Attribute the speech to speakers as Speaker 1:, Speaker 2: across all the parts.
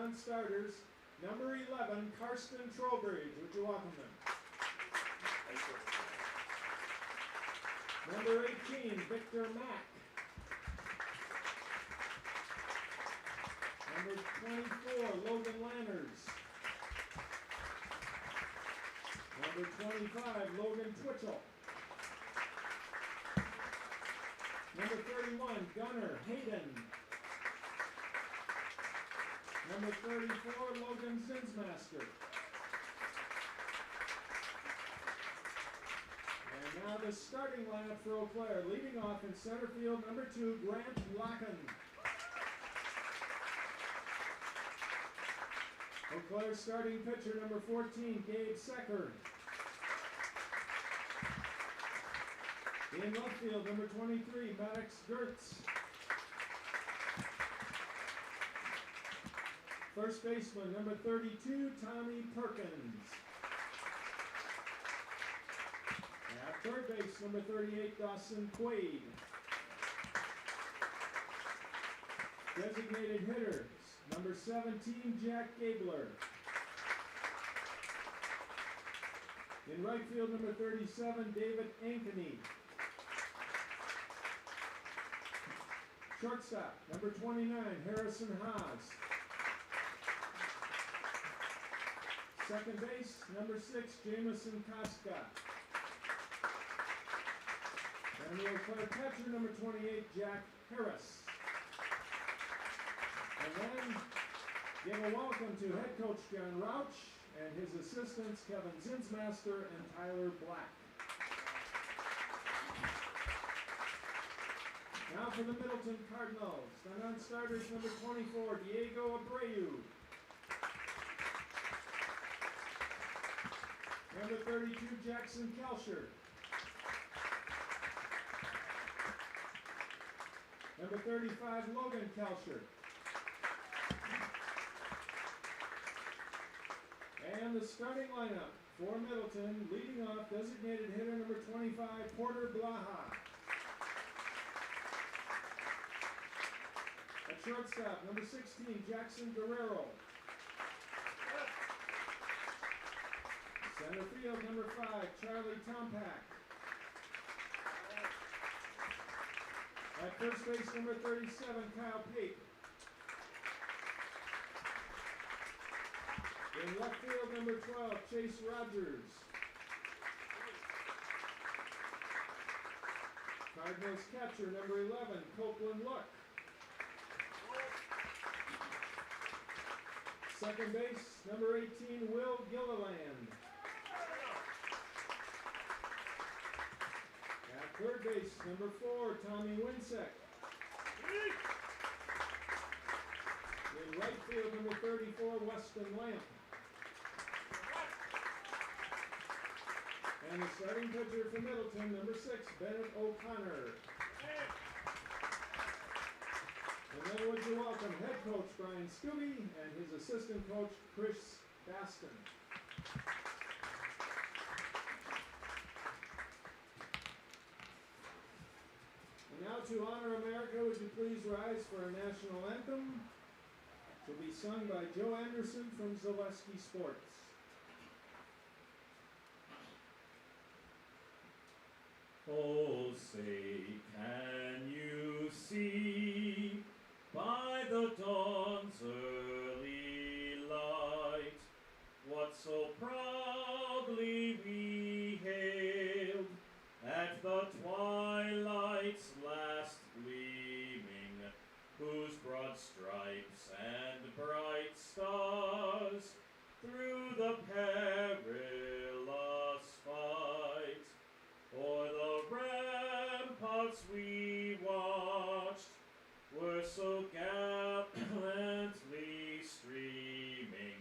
Speaker 1: non-starters, number 11, Karsten Trowbridge. Would you welcome them? Number 18, Victor Mack. Number 24, Logan Lanners. Number 25, Logan Twitchell. Number 31, Gunnar Hayden. Number 34, Logan Zinsmaster. And now the starting lineup for Eau Claire. Leading off in center field, number 2, Grant Locken. Eau Claire starting pitcher, number 14, Gabe Secker. In left field, number 23, Maddox Gertz. First baseman, number 32, Tommy Perkins. At third base, number 38, Dawson Quaid. Designated hitters, number 17, Jack Gabler. In right field, number 37, David Ankeny. Shortstop, number 29, Harrison Haas. Second base, number 6, Jamison Koska. And the Eau Claire catcher, number 28, Jack Harris. And then give a welcome to head coach John Rauch and his assistants Kevin Zinsmaster and Tyler Black. Now for the Middleton Cardinals. The non-starters, number 24, Diego Abreu. Number 32, Jackson Kelcher. Number 35, Logan Kelcher. And the starting lineup for Middleton, leading off, designated hitter number 25, Porter Blaha. At shortstop, number 16, Jackson Guerrero. Center field, number 5, Charlie Tompak. At first base, number 37, Kyle Pape. In left field, number 12, Chase Rogers. Cardinals catcher, number 11, Copeland Luck. Second base, number 18, Will Gilliland. At third base, number 4, Tommy Winsek. In right field, number 34, Weston Lamp. And the starting pitcher for Middleton, number 6, Bennett O'Connor. And then would you welcome head coach Brian Scooby and his assistant coach Chris Baston. And now to honor America, would you please rise for our national anthem? It will be sung by Joe Anderson from Zaleski Sports.
Speaker 2: Oh, say, can you see by the dawn's early light what so proudly we hailed at the twilight's last gleaming, whose broad stripes and bright stars through the perilous fight o'er the ramparts we watched were so gallantly streaming,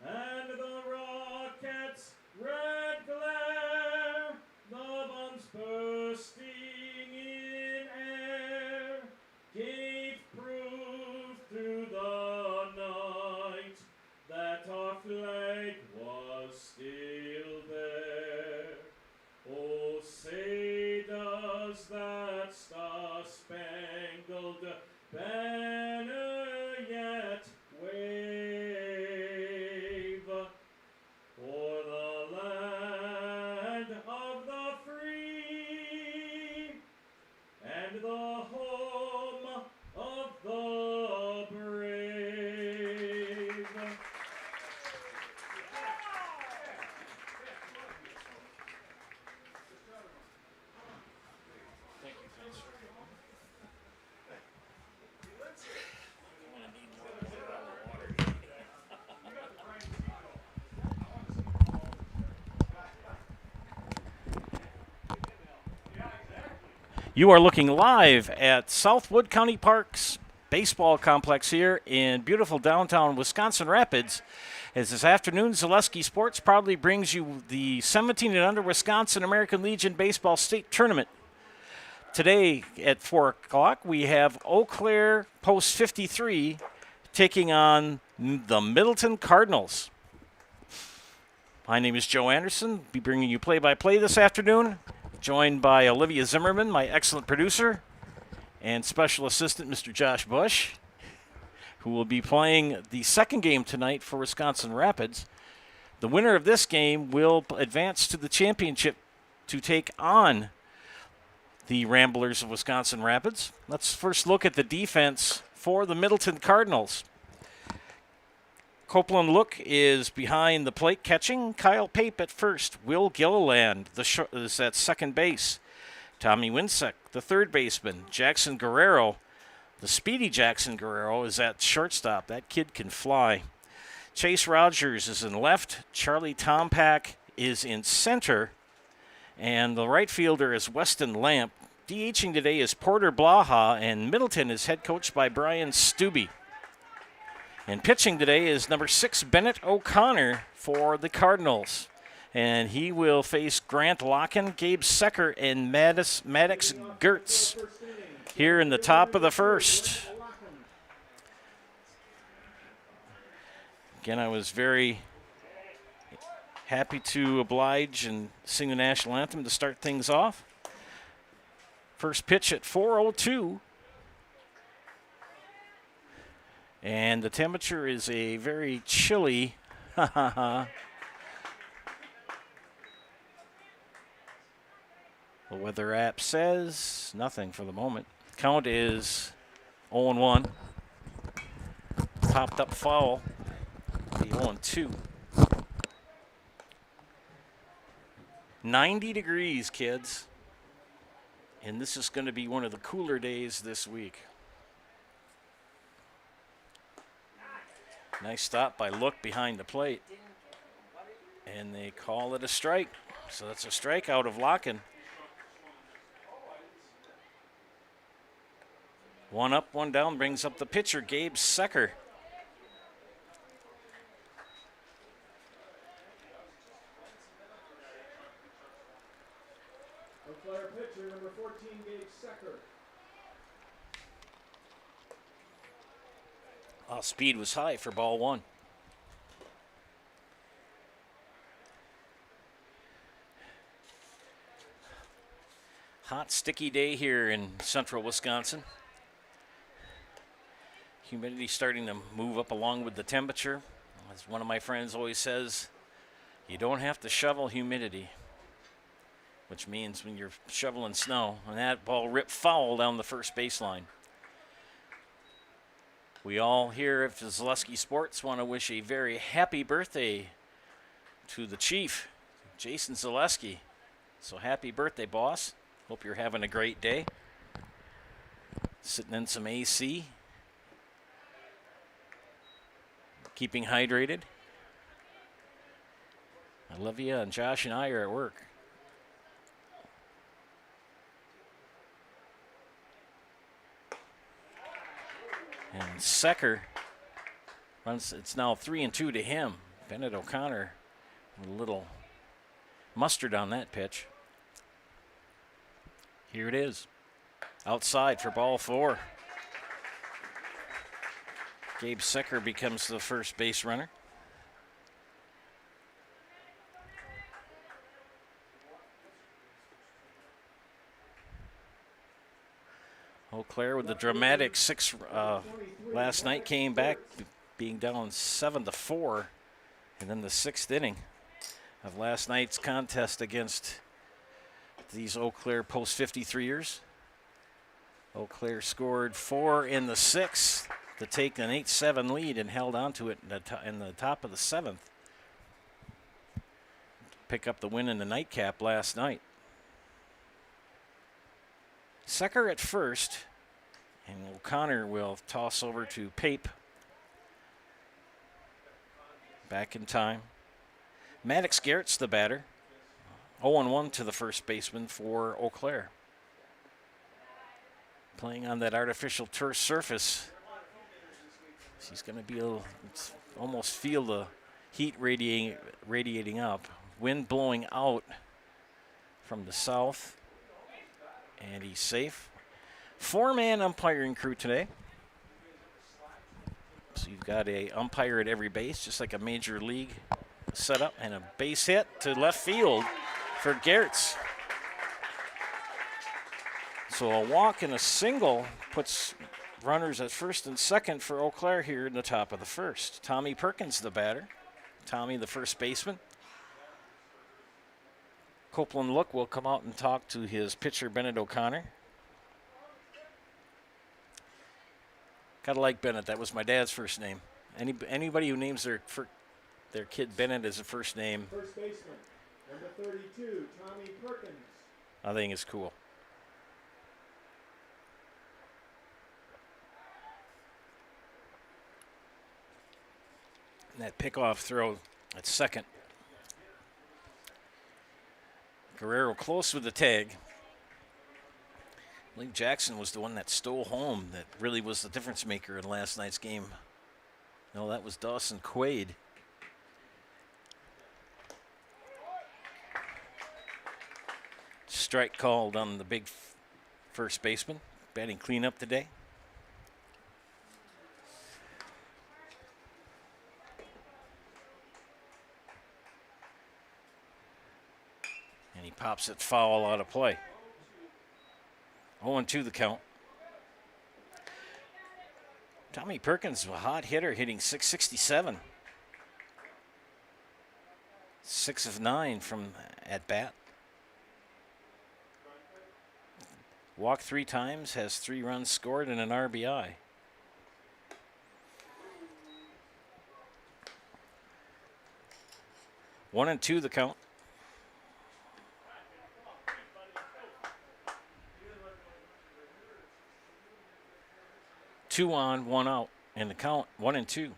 Speaker 2: and the rockets' red glare, the bombs bursting in air, gave proof through the night that our flag was still there. Oh, say does that star-spangled banner yet wave?
Speaker 3: You are looking live at Southwood County Park's baseball complex here in beautiful downtown Wisconsin Rapids. As this afternoon, Zaleski Sports proudly brings you the 17 and under Wisconsin American Legion Baseball State Tournament. Today at 4 o'clock, we have Eau Claire Post 53 taking on the Middleton Cardinals. My name is Joe Anderson. I'll be bringing you play-by-play this afternoon, joined by Olivia Zimmerman, my excellent producer, and special assistant, Mr. Josh Bush, who will be playing the second game tonight for Wisconsin Rapids. The winner of this game will advance to the championship to take on the Ramblers of Wisconsin Rapids. Let's first look at the defense for the Middleton Cardinals. Copeland Look is behind the plate catching. Kyle Pape at first. Will Gilliland is at second base. Tommy Winsek, the third baseman. Jackson Guerrero, the speedy Jackson Guerrero, is at shortstop. That kid can fly. Chase Rogers is in left. Charlie Tompak is in center. And the right fielder is Weston Lamp. DHing today is Porter Blaha, and Middleton is head coached by Brian Stubbe. And pitching today is number 6, Bennett O'Connor for the Cardinals. And he will face Grant Locken, Gabe Secker, and Maddox Gertz here in the top of the first. Again, I was very happy to oblige and sing the national anthem to start things off. First pitch at 4:02. And the temperature is a very chilly, the weather app says nothing for the moment. Count is 0-1. Popped up foul, the 0-2. 90 degrees, kids. And this is going to be one of the cooler days this week. Nice stop by Look behind the plate. And they call it a strike. So that's a strikeout of Locken. One up, one down brings up the pitcher, Gabe Secker.
Speaker 1: Eau Claire pitcher, number 14, Gabe Secker.
Speaker 3: Speed was high for ball one. Hot, sticky day here in central Wisconsin. Humidity starting to move up along with the temperature. As one of my friends always says, you don't have to shovel humidity, which means when you're shoveling snow, and that ball ripped foul down the first baseline. We all here at Zaleski Sports want to wish a very happy birthday to the Chief, Jason Zaleski. So happy birthday, boss. Hope you're having a great day. Sitting in some AC. Keeping hydrated. Olivia and Josh and I are at work. And Secker runs, it's now 3-2 to him. Bennett O'Connor with a little mustard on that pitch. Here it is. Outside for ball 4. Gabe Secker becomes the first base runner. Eau Claire with the dramatic 6 last night came back being down 7-4, and then the 6th inning of last night's contest against these Eau Claire Post 53ers. Eau Claire scored 4 in the 6th to take an 8-7 lead and held on to it in the top of the 7th. Pick up the win in the nightcap last night. Secker at first, and O'Connor will toss over to Pape. Back in time. Maddox Gertz, the batter. 0-1 to the first baseman for Eau Claire. playing on that artificial turf surface. She's going to be almost feel the heat radiating up. Wind blowing out from the south. And he's safe. 4-man umpiring crew today. So you've got a umpire at every base, just like a major league setup, and a base hit to left field for Gertz. So a walk and a single puts runners at first and second for Eau Claire here in the top of the first. Tommy Perkins, the batter. Tommy, the first baseman. Copeland Look will come out and talk to his pitcher, Bennett O'Connor. Gotta like Bennett. That was my dad's first name. Anybody who names their kid Bennett as a first name,
Speaker 1: First baseman, number 32, Tommy Perkins.
Speaker 3: I think it's cool. And that pickoff throw at second. Guerrero close with the tag. I believe Jackson was the one that stole home that really was the difference maker in last night's game. No, that was Dawson Quaid. Strike called on the big first baseman. Batting cleanup today. And he pops it foul out of play. 0-2 the count. Tommy Perkins, a hot hitter, hitting .667. 6 of 9 from at bat. Walked 3 times, has 3 runs scored and an RBI. One and two the count. Two on, one out, and the count 1-2.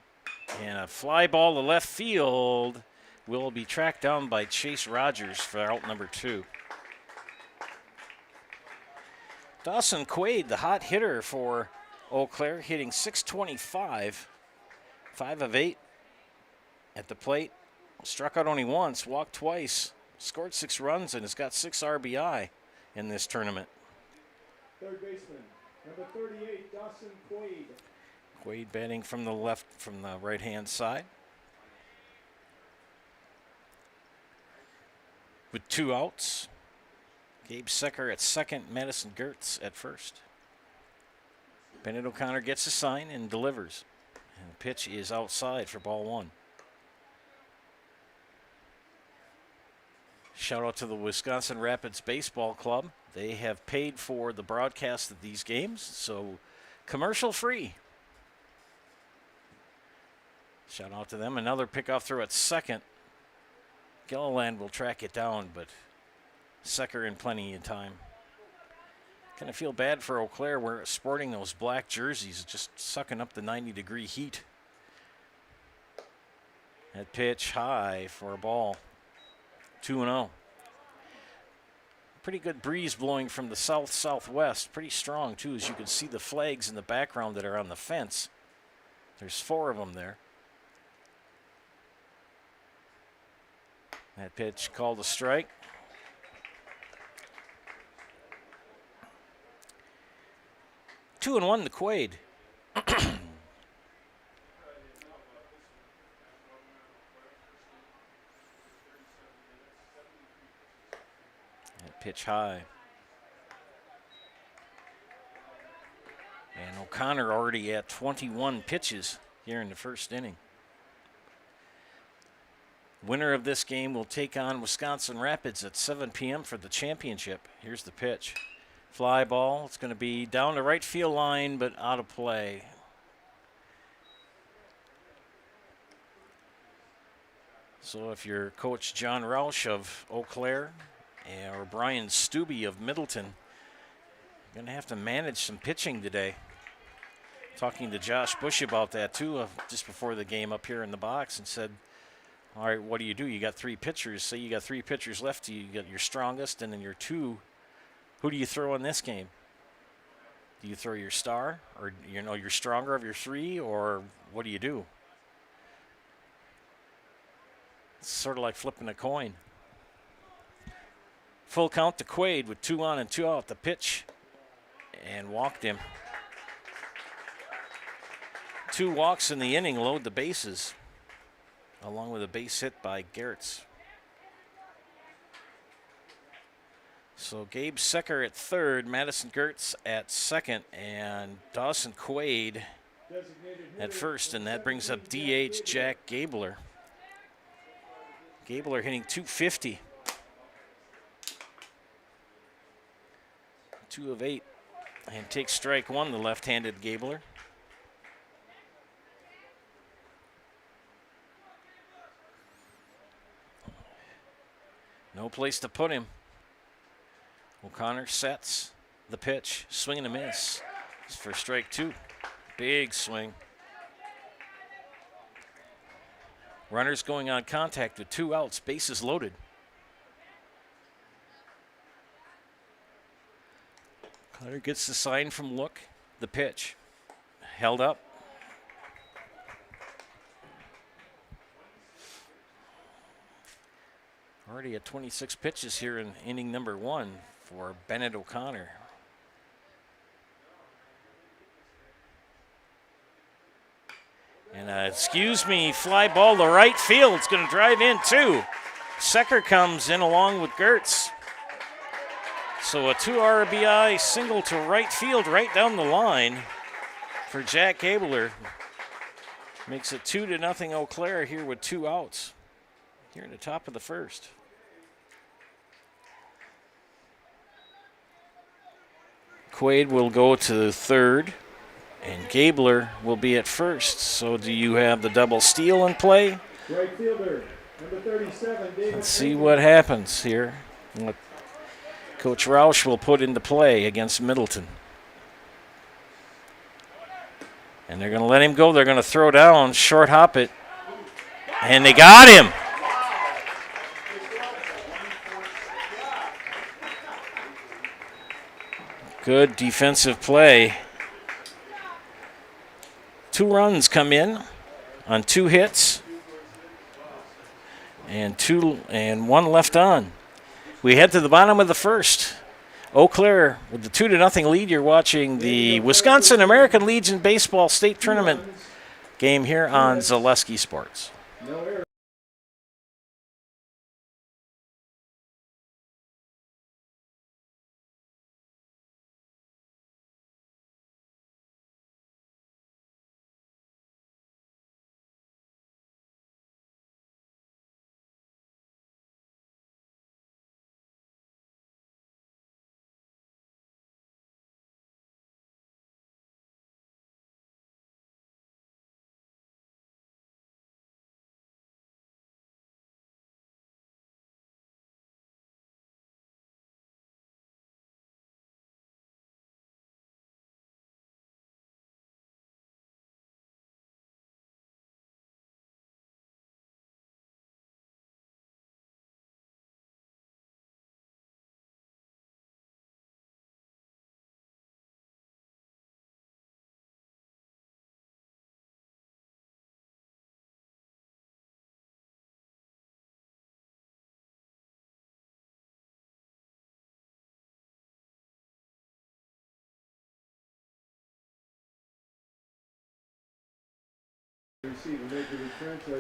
Speaker 3: And a fly ball to left field will be tracked down by Chase Rogers for out number 2. Dawson Quaid, the hot hitter for Eau Claire, hitting .625, 5 of 8 at the plate. Struck out only once, walked twice, scored 6 runs, and has got 6 RBI in this tournament.
Speaker 1: Third baseman, number 38, Dawson Quaid.
Speaker 3: Quaid batting from the right-hand side. With 2 outs. Gabe Secker at second, Madison Gertz at first. Bennett O'Connor gets a sign and delivers. And the pitch is outside for ball 1. Shout out to the Wisconsin Rapids Baseball Club. They have paid for the broadcast of these games, so commercial free. Shout out to them. Another pickoff throw at second. Gilliland will track it down, but Secker in plenty of time. Kind of feel bad for Eau Claire. We're sporting those black jerseys, just sucking up the 90-degree heat. That pitch high for a ball. 2-0. Pretty good breeze blowing from the south-southwest. Pretty strong, too, as you can see the flags in the background that are on the fence. There's 4 of them there. That pitch called a strike. Two and 1 to Quaid. Pitch high. And O'Connor already at 21 pitches here in the first inning. Winner of this game will take on Wisconsin Rapids at 7 p.m. for the championship. Here's the pitch. Fly ball. It's going to be down the right field line, but out of play. So if you're Coach John Roush of Eau Claire, or Brian Stubbe of Middleton, you're going to have to manage some pitching today. Talking to Josh Bush about that, too, just before the game up here in the box, and said, all right, what do? You got 3 pitchers. Say you got 3 pitchers left. You got your strongest and then your 2. Who do you throw in this game? Do you throw your star, or you're stronger of your three, or what do you do? It's sort of like flipping a coin. Full count to Quaid with 2 on and 2 out. The pitch, and walked him. 2 walks in the inning load the bases, along with a base hit by Gertz. So Gabe Secker at third, Madison Gertz at second, and Dawson Quaid at first, and that brings up DH Jack Gabler. Gabler hitting .250. 2 of 8, and takes strike 1, the left-handed Gabler. No place to put him. O'Connor sets the pitch, swing and a miss. It's for strike 2. Big swing. Runners going on contact with 2 outs, bases loaded. Connor gets the sign from Look. The pitch held up. Already at 26 pitches here in inning number 1 for Bennett O'Connor. And excuse me, fly ball to right field. It's going to drive in too. Secker comes in along with Gertz. So a 2 RBI single to right field, right down the line for Jack Gabler. Makes it 2-0 Eau Claire here with 2 outs here in the top of the first. Quaid will go to third, and Gabler will be at first. So do you have the double steal in play?
Speaker 1: Right fielder, number 37, David.
Speaker 3: Let's see what happens here. What Coach Roush will put into play against Middleton. And they're going to let him go. They're going to throw down, short hop it, and they got him. Good defensive play. 2 runs come in on 2 hits, and 1 left on. We head to the bottom of the first. Eau Claire with the 2-0 lead. You're watching the Wisconsin American Legion Baseball State Tournament game here on Zaleski Sports.
Speaker 1: No error.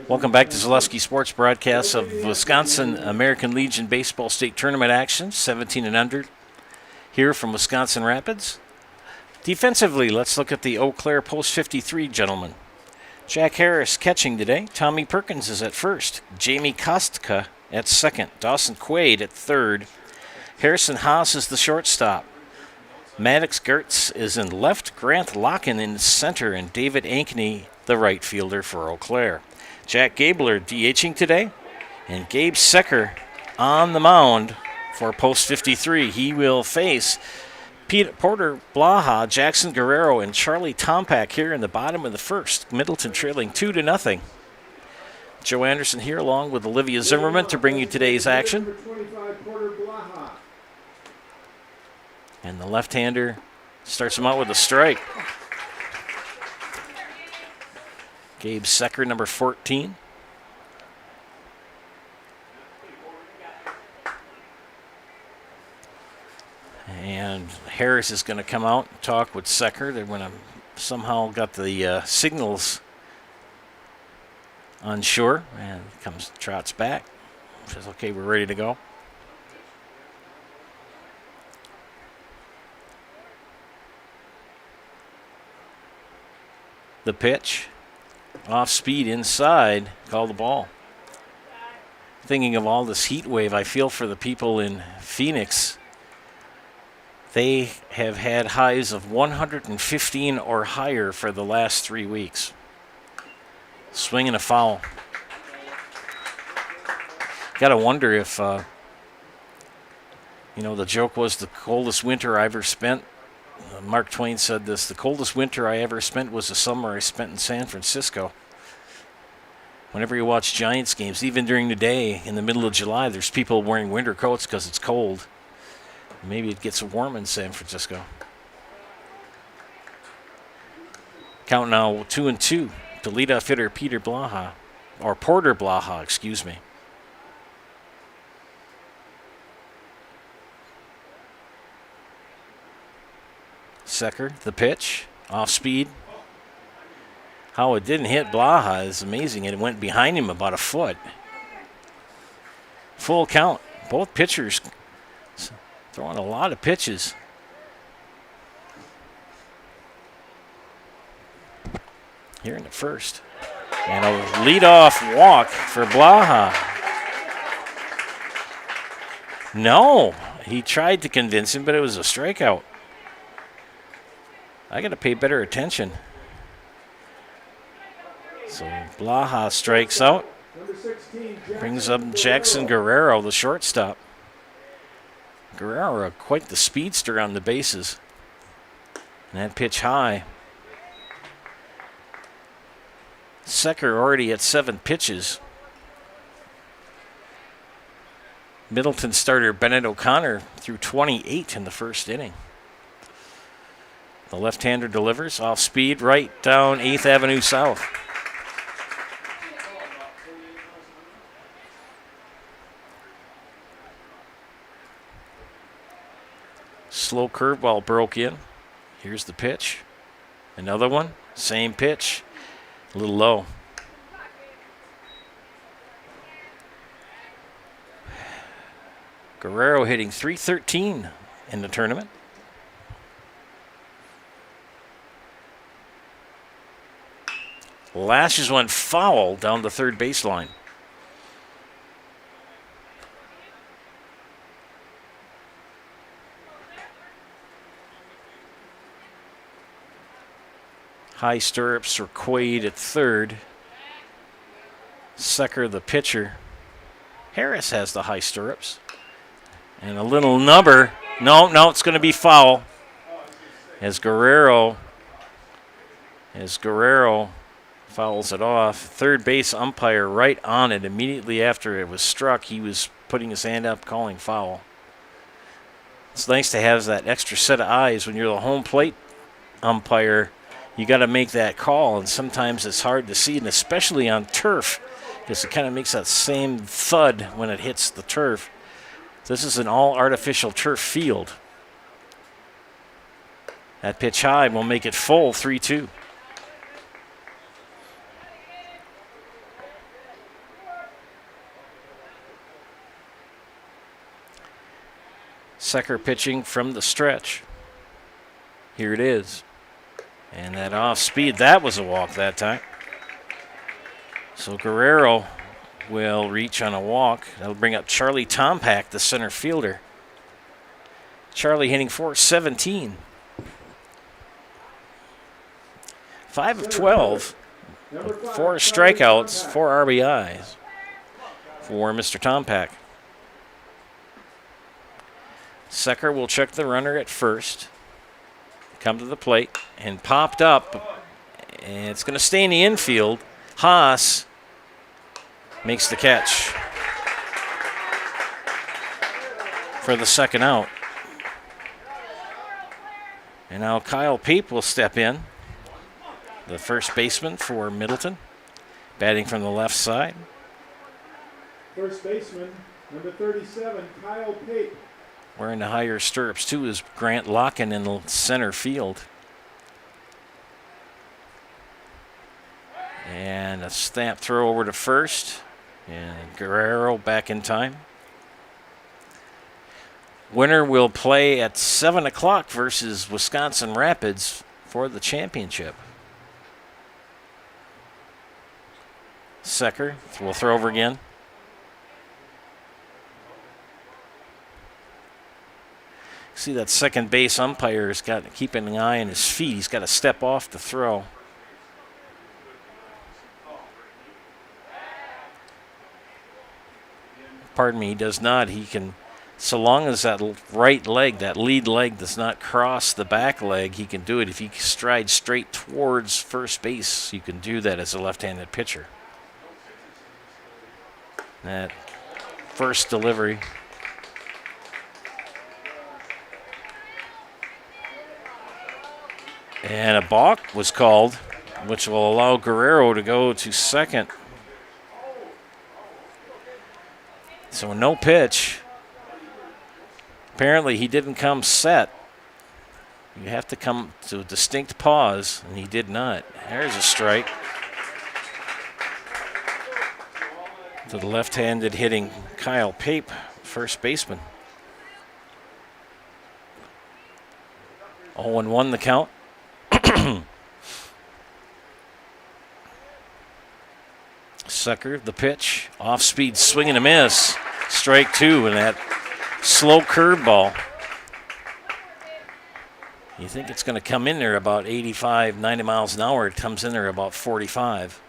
Speaker 3: Welcome back to Zaleski Sports broadcast of Wisconsin American Legion Baseball State Tournament action, 17 and under, here from Wisconsin Rapids. Defensively, let's look at the Eau Claire Post 53 gentlemen. Jack Harris catching today. Tommy Perkins is at first. Jamie Kostka at second. Dawson Quaid at third. Harrison Haas is the shortstop. Maddox Gertz is in left. Grant Locken in center. And David Ankney, the right fielder for Eau Claire. Jack Gabler DHing today. And Gabe Secker on the mound for Post 53. He will face Pete Porter Blaha, Jackson Guerrero, and Charlie Tompak here in the bottom of the first. Middleton trailing 2-0. Joe Anderson here along with Olivia Zimmerman to bring you today's action. And the left-hander Starts him out with a strike. Gabe Secker, number 14. And Harris is going to come out and talk with Secker. They're going to somehow got the signals unsure, and trots back. Says, okay, we're ready to go. The pitch, off speed inside, call the ball. Thinking of all this heat wave, I feel for the people in Phoenix. They have had highs of 115 or higher for the last 3 weeks. Swing and a foul. Got to wonder if, the joke was the coldest winter I ever spent. Mark Twain said this, the coldest winter I ever spent was the summer I spent in San Francisco. Whenever you watch Giants games, even during the day in the middle of July, there's people wearing winter coats because it's cold. Maybe it gets warm in San Francisco. Count now 2-2 to leadoff hitter Porter Blaha, excuse me. Secker, the pitch, off speed. How it didn't hit Blaha is amazing. It went behind him about a foot. Full count. Both pitchers throwing a lot of pitches. Here in the first. And a leadoff walk for Blaha. No, he tried to convince him, but it was a strikeout. I got to pay better attention. So Blaha strikes out. Brings up Jackson Guerrero, the shortstop. Guerrero, quite the speedster on the bases. And that pitch high. Secker already at 7 pitches. Middleton starter Bennett O'Connor threw 28 in the first inning. The left-hander delivers off speed right down 8th Avenue South. Slow curveball broke in. Here's the pitch. Another one. Same pitch. A little low. Guerrero hitting .313 in the tournament. Lashes one foul down the third baseline. High stirrups for Quaid at third. Secker, the pitcher. Harris has the high stirrups. And a little number. No, it's going to be foul. As Guerrero fouls it off. Third base umpire right on it immediately after it was struck. He was putting his hand up, calling foul. It's nice to have that extra set of eyes when you're the home plate umpire. You got to make that call, and sometimes it's hard to see, and especially on turf, because it kind of makes that same thud when it hits the turf. This is an all-artificial turf field. That pitch high will make it full, 3-2. Secker pitching from the stretch. Here it is. And that off speed, that was a walk that time. So Guerrero will reach on a walk. That'll bring up Charlie Tompak, the center fielder. Charlie hitting .417. 5 of 12. 4 strikeouts, 4 RBIs for Mr. Tompak. Secker will check the runner at first. Come to the plate and popped up. And it's going to stay in the infield. Haas makes the catch for the second out. And now Kyle Pape will step in, the first baseman for Middleton, batting from the left side.
Speaker 1: First baseman, number 37, Kyle Pape.
Speaker 3: Wearing the higher stirrups, too, is Grant Locken in the center field. And a snap throw over to first. And Guerrero back in time. Winner will play at 7 o'clock versus Wisconsin Rapids for the championship. Secker will throw over again. See that second base umpire has got to keep an eye on his feet. He's got to step off the throw. Pardon me, he does not. He can, so long as that right leg, that lead leg, does not cross the back leg, he can do it. If he strides straight towards first base, you can do that as a left-handed pitcher. That first delivery. And a balk was called, which will allow Guerrero to go to second. So no pitch. Apparently he didn't come set. You have to come to a distinct pause, and he did not. There's a strike. To the left-handed hitting Kyle Pape, first baseman. 0-1 the count. Sucker, the pitch, off-speed swing and a miss. Strike two, and that slow curveball. You think it's going to come in there about 85, 90 miles an hour. It comes in there about 45.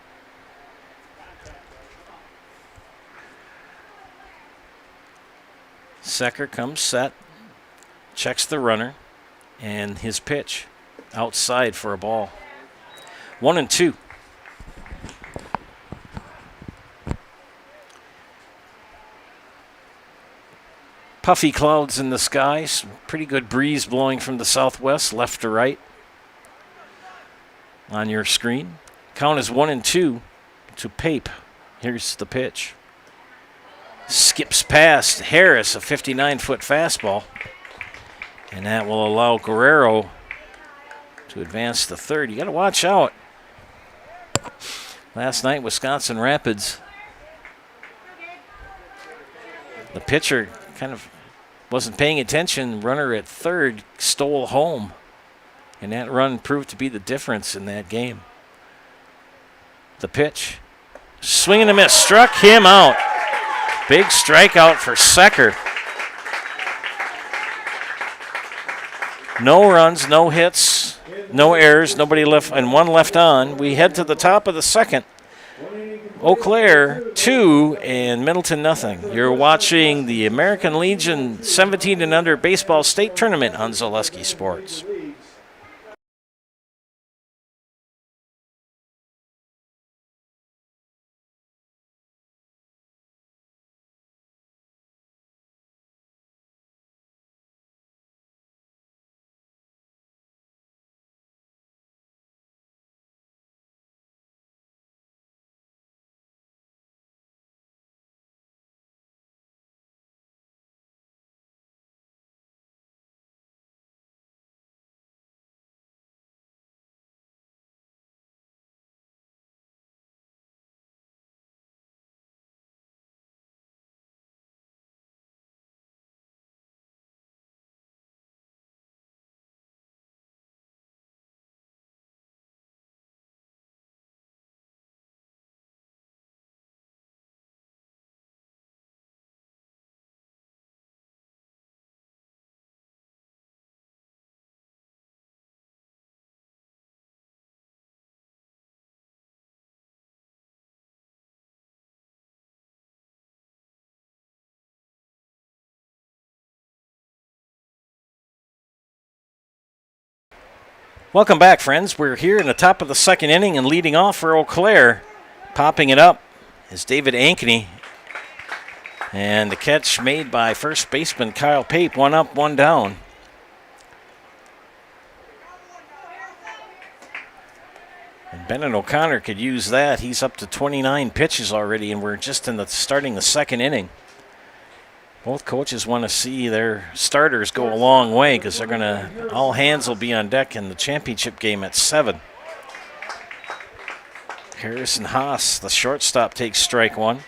Speaker 3: Secker comes set, checks the runner, and his pitch outside for a ball. 1-2. Puffy clouds in the sky, some pretty good breeze blowing from the southwest, left to right on your screen. Count is 1-2 to Pape. Here's the pitch. Skips past Harris, a 59-foot fastball. And that will allow Guerrero to advance to third. You got to watch out. Last night, Wisconsin Rapids, the pitcher kind of wasn't paying attention. Runner at third stole home. And that run proved to be the difference in that game. The pitch. Swing and a miss. Struck him out. Big strikeout for Secker. No runs, no hits, no errors, nobody left, and one left on. We head to the top of the second. Eau Claire 2 and Middleton nothing. You're watching the American Legion 17 and under baseball state tournament on Zaleski Sports. Welcome back, friends. We're here in the top of the second inning, and leading off for Eau Claire, popping it up, is David Ankeny. And the catch made by first baseman Kyle Pape, one up, one down. Bennett O'Connor could use that. He's up to 29 pitches already, and we're just starting the second inning. Both coaches want to see their starters go a long way because they're going to, all hands will be on deck in the championship game at 7. Harrison Haas, the shortstop, takes strike 1.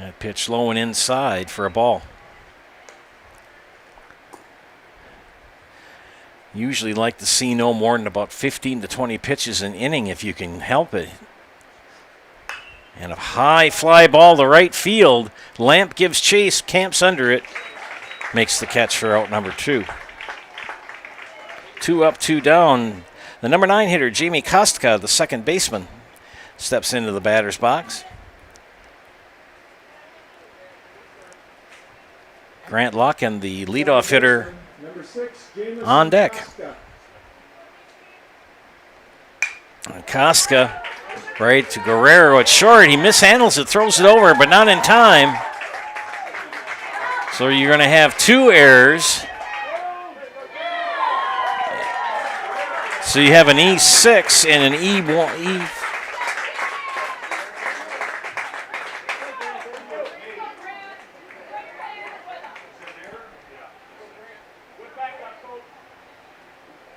Speaker 3: That pitch low and inside for a ball. Usually like to see no more than about 15 to 20 pitches an inning if you can help it. And a high fly ball to right field. Lamp gives chase, camps under it, makes the catch for out number 2. 2 up, 2 down. The number 9 hitter, Jamie Kostka, the second baseman, steps into the batter's box. Grant Locken, the leadoff hitter, on deck. Kostka right to Guerrero at short. He mishandles it, throws it over, but not in time. So you're going to have 2 errors. So you have an E6 and an E1.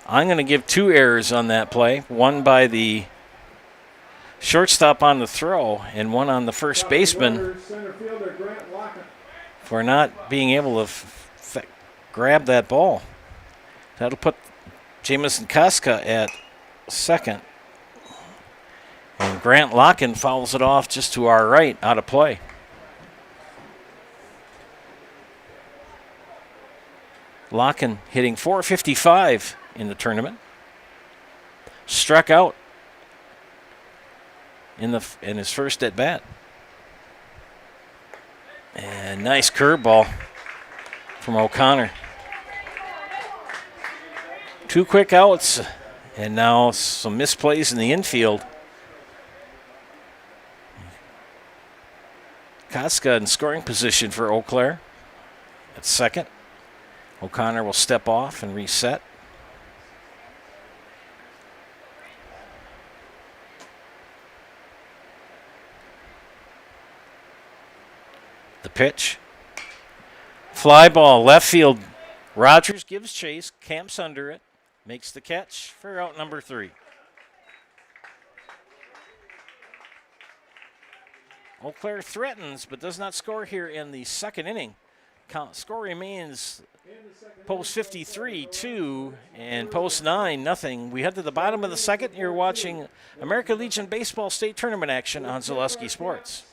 Speaker 3: I'm going to give 2 errors on that play. One by the shortstop on the throw and one on the first baseman for not being able to grab that ball. That'll put Jamison Kostka at second. And Grant Locken fouls it off just to our right, out of play. Locken hitting .455 in the tournament. Struck out in his first at bat. And nice curveball from O'Connor. 2 quick outs, and now some misplays in the infield. Kostka in scoring position for Eau Claire at second. O'Connor will step off and reset. The pitch. Fly ball, left field. Rogers gives chase, camps under it, makes the catch for out number 3. Eau Claire threatens but does not score here in the second inning. Score remains post 53, 2, and post 9, nothing. We head to the bottom of the second. You're watching American Legion Baseball State Tournament action on Zaleski Sports.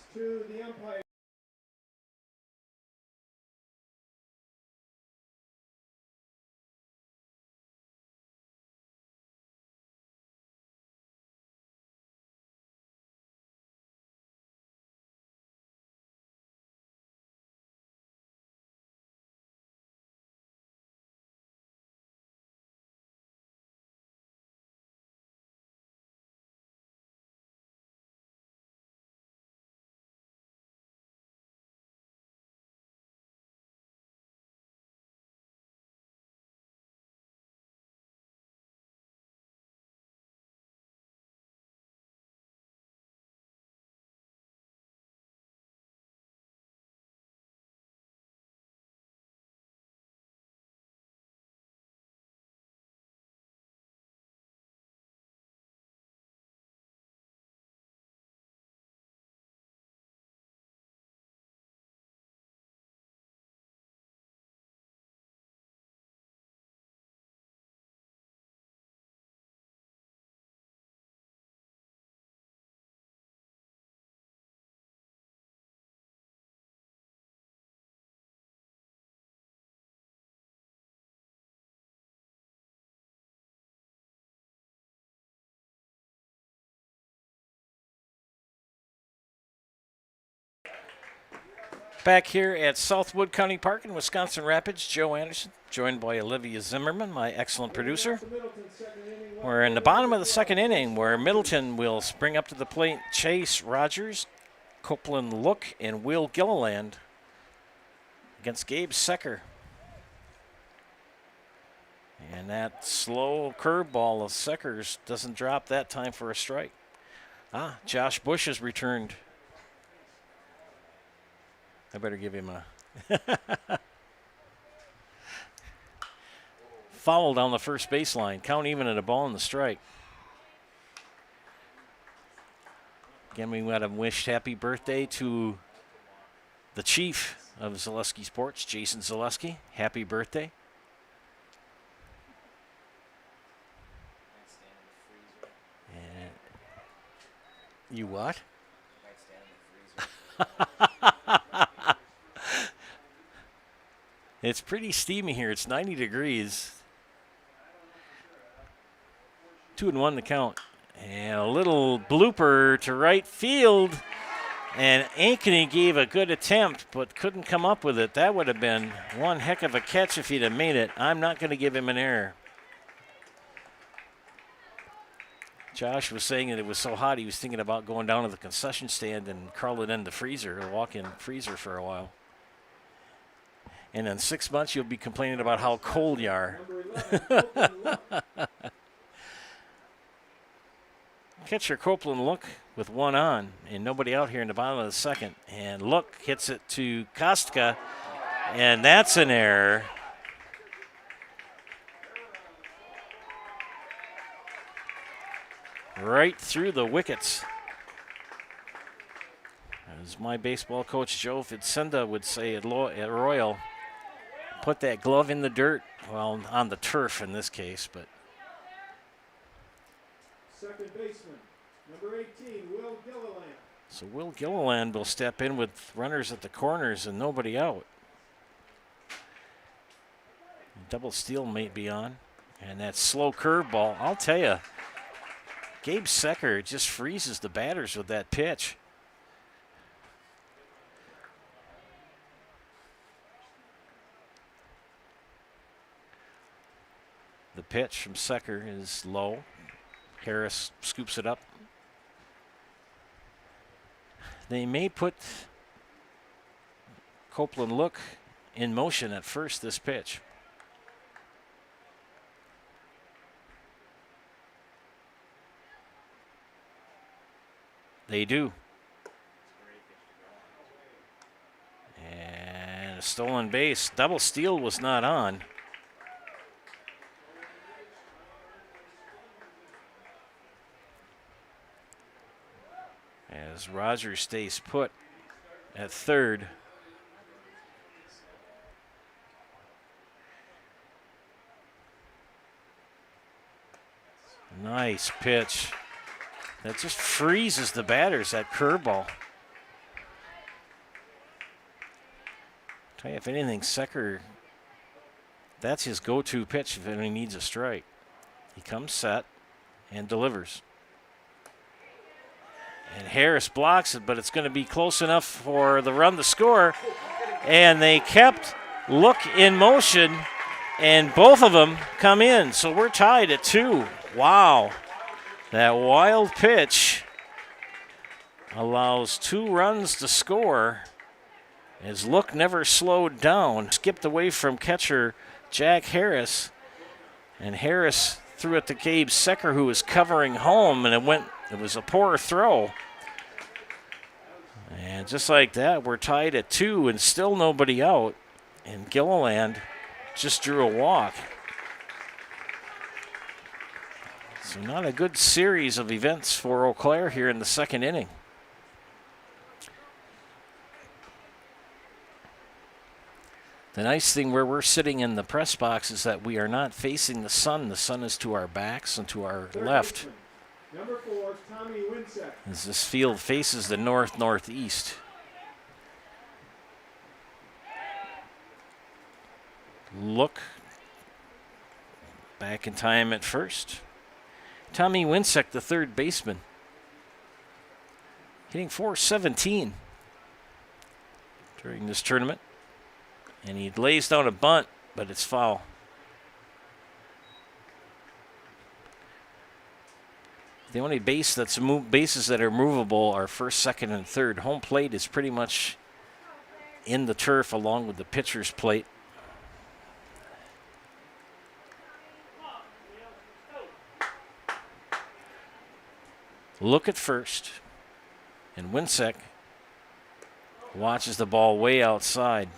Speaker 3: Back here at Southwood County Park in Wisconsin Rapids, Joe Anderson, joined by Olivia Zimmerman, my excellent producer. We're in the bottom of the second inning where Middleton will spring up to the plate. Chase Rogers, Copeland Look, and Will Gilliland against Gabe Secker. And that slow curveball of Seckers doesn't drop that time for a strike. Josh Bush has returned. I better give him a foul down the first baseline. Count even at a ball in the strike. Again, we want to wish happy birthday to the chief of Zaleski Sports, Jason Zaleski. Happy birthday. And you what? It's pretty steamy here. It's 90 degrees. 2-1 the count. And a little blooper to right field. And Ankeny gave a good attempt, but couldn't come up with it. That would have been one heck of a catch if he'd have made it. I'm not going to give him an error. Josh was saying that it was so hot he was thinking about going down to the concession stand and crawling in the freezer, a walk-in freezer for a while. And in 6 months, you'll be complaining about how cold you are. Catcher Copeland Look with one on and nobody out here in the bottom of the second. And Look hits it to Kostka, and that's an error. Right through the wickets. As my baseball coach Joe Vicenza would say at Royal, put that glove in the dirt. Well, on the turf in this case, but.
Speaker 1: Second baseman, number 18, Will Gilliland.
Speaker 3: So Will Gilliland will step in with runners at the corners and nobody out. Double steal may be on. And that slow curveball, I'll tell you, Gabe Secker just freezes the batters with that pitch. The pitch from Secker is low. Harris scoops it up. They may put Copeland Look in motion at first this pitch. They do. And a stolen base. Double steal was not on. As Rogers stays put at third. Nice pitch. That just freezes the batters, that curveball. Tell you, if anything, Secker, that's his go-to pitch if he needs a strike. He comes set and delivers. And Harris blocks it, but it's going to be close enough for the run to score. And they kept Look in motion, and both of them come in. So we're tied at 2. Wow. That wild pitch allows 2 runs to score as Look never slowed down. Skipped away from catcher Jack Harris. And Harris threw it to Gabe Secker, who was covering home, and it was a poor throw. And just like that, we're tied at 2 and still nobody out. And Gilliland just drew a walk. So not a good series of events for Eau Claire here in the second inning. The nice thing where we're sitting in the press box is that we are not facing the sun. The sun is to our backs and to our left.
Speaker 1: Number 4, Tommy Winsek.
Speaker 3: As this field faces the north-northeast. Look back in time at first. Tommy Winsek, the third baseman, hitting .417 during this tournament. And he lays down a bunt, but it's foul. The only bases that are movable are first, second, and third. Home plate is pretty much in the turf along with the pitcher's plate. look at first, and Winsek watches the ball way outside.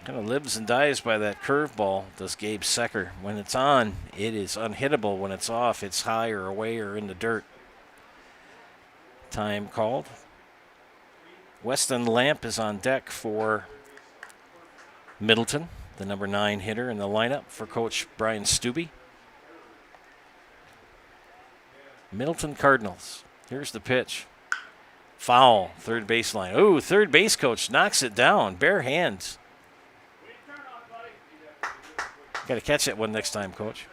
Speaker 3: Kind of lives and dies by that curveball, does Gabe Secker. When it's on, it is unhittable. When it's off, it's high or away or in the dirt. Time called. Weston Lamp is on deck for Middleton, the number 9 hitter in the lineup for Coach Brian Stubbe. Middleton Cardinals. Here's the pitch. Foul, third baseline. Ooh, third base coach knocks it down, bare hands. Got to catch that one next time, Coach.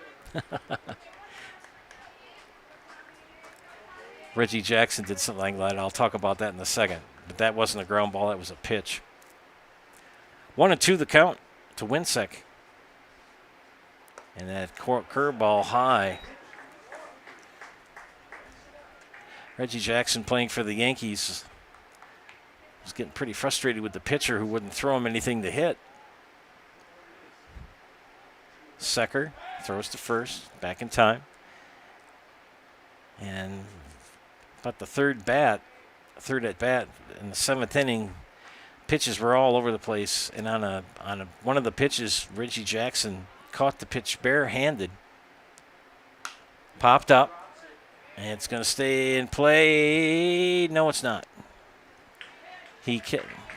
Speaker 3: Reggie Jackson did something like that. I'll talk about that in a second. But that wasn't a ground ball. That was a pitch. 1-2 the count to Winsek. And that curveball high. Reggie Jackson, playing for the Yankees, was getting pretty frustrated with the pitcher who wouldn't throw him anything to hit. Secker throws to first, back in time. And about the third at bat in the 7th inning, pitches were all over the place. And on one of the pitches, Reggie Jackson caught the pitch barehanded, popped up, and it's going to stay in play. No, it's not.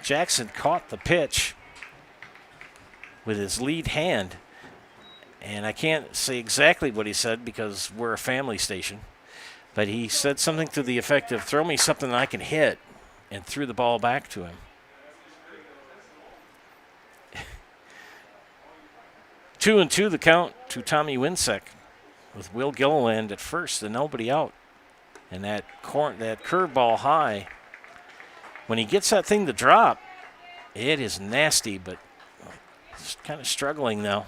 Speaker 3: Jackson caught the pitch with his lead hand. And I can't say exactly what he said because we're a family station. But he said something to the effect of, throw me something I can hit, and threw the ball back to him. 2-2 the count to Tommy Winsek with Will Gilliland at first and nobody out. And that curveball high, when he gets that thing to drop, it is nasty, but it's kind of struggling now.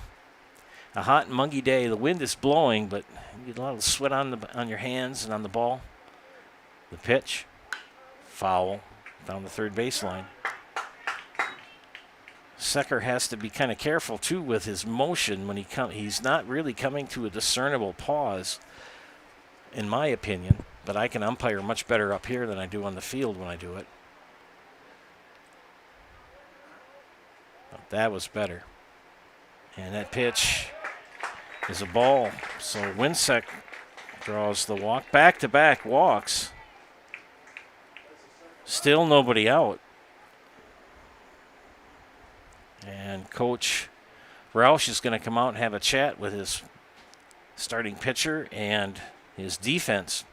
Speaker 3: A hot and muggy day. The wind is blowing, but you get a lot of sweat on your hands and on the ball. The pitch, foul, down the third baseline. Secker has to be kind of careful too with his motion when he's not really coming to a discernible pause, in my opinion. But I can umpire much better up here than I do on the field when I do it. But that was better. And that pitch is a ball. So Winsek draws the walk. Back-to-back walks. Still nobody out. And Coach Roush is going to come out and have a chat with his starting pitcher and his defense.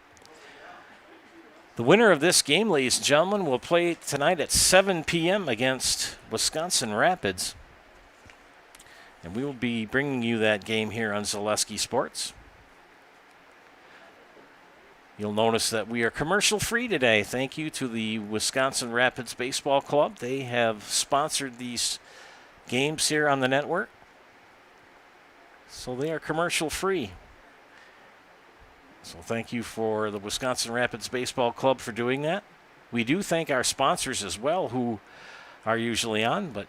Speaker 3: The winner of this game, ladies and gentlemen, will play tonight at 7 p.m. against Wisconsin Rapids. And we will be bringing you that game here on Zaleski Sports. You'll notice that we are commercial free today. Thank you to the Wisconsin Rapids Baseball Club. They have sponsored these games here on the network. So they are commercial free. So thank you for the Wisconsin Rapids Baseball Club for doing that. We do thank our sponsors as well who are usually on, but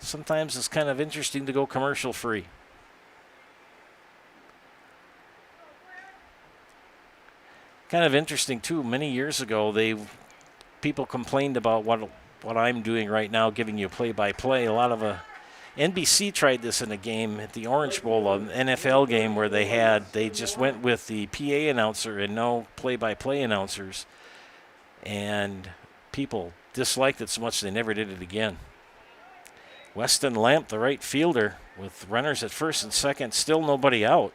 Speaker 3: sometimes it's kind of interesting to go commercial free. Kind of interesting too, many years ago people complained about what I'm doing right now, giving you play-by-play. A lot of NBC tried this in a game at the Orange Bowl, an NFL game where they just went with the PA announcer and no play-by-play announcers. And people disliked it so much they never did it again. Weston Lamp, the right fielder, with runners at first and second, still nobody out.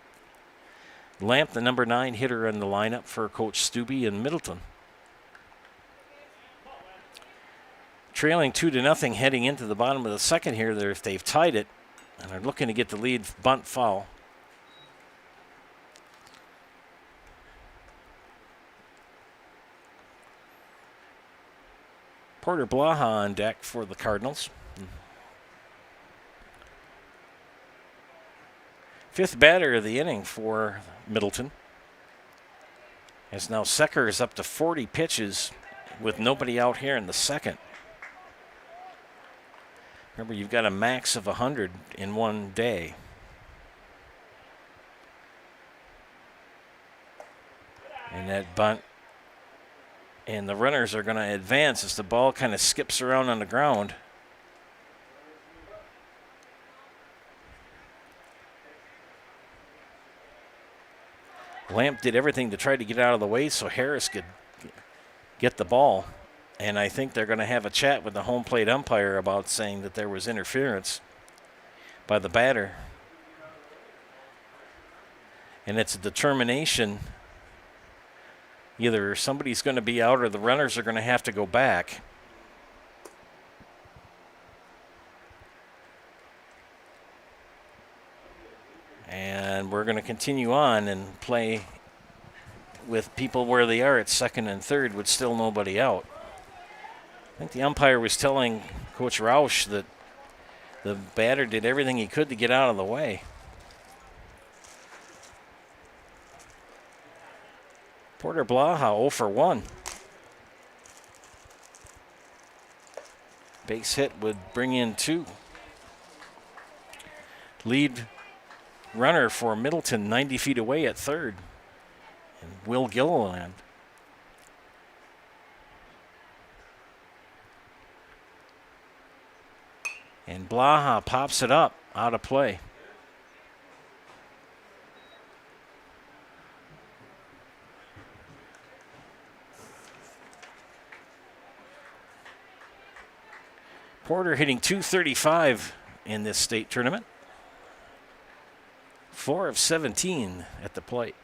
Speaker 3: Lamp, the number 9 hitter in the lineup for Coach Stubbe in Middleton. Trailing 2-0 heading into the bottom of the second here. They've tied it and are looking to get the lead. Bunt foul. Porter Blaha on deck for the Cardinals. Fifth batter of the inning for Middleton. As now Secker is up to 40 pitches with nobody out here in the second. Remember, you've got a max of 100 in one day. And that bunt. And the runners are going to advance as the ball kind of skips around on the ground. Lamp did everything to try to get out of the way so Harris could get the ball. And I think they're going to have a chat with the home plate umpire about saying that there was interference by the batter. And it's a determination. Either somebody's going to be out or the runners are going to have to go back. And we're going to continue on and play with people where they are at second and third with still nobody out. I think the umpire was telling Coach Roush that the batter did everything he could to get out of the way. Porter Blaha 0 for 1. Base hit would bring in 2. Lead runner for Middleton 90 feet away at third. And Will Gilliland. And Blaha pops it up out of play. Porter hitting .235 in this state tournament. 4 of 17 at the plate.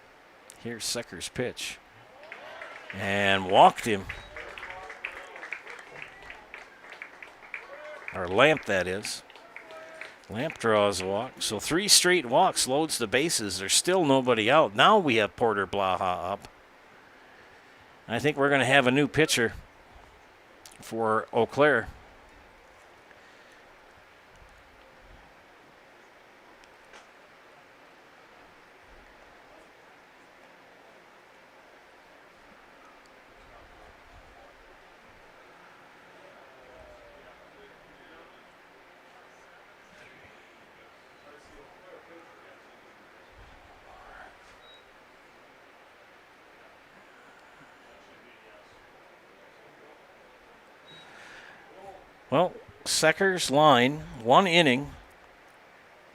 Speaker 3: Here's Secker's pitch. And walked him. Or Lamp, that is. Lamp draws a walk. So 3 straight walks, loads the bases. There's still nobody out. Now we have Porter Blaha up. I think we're going to have a new pitcher for Eau Claire. Well, Secker's line, 1 inning,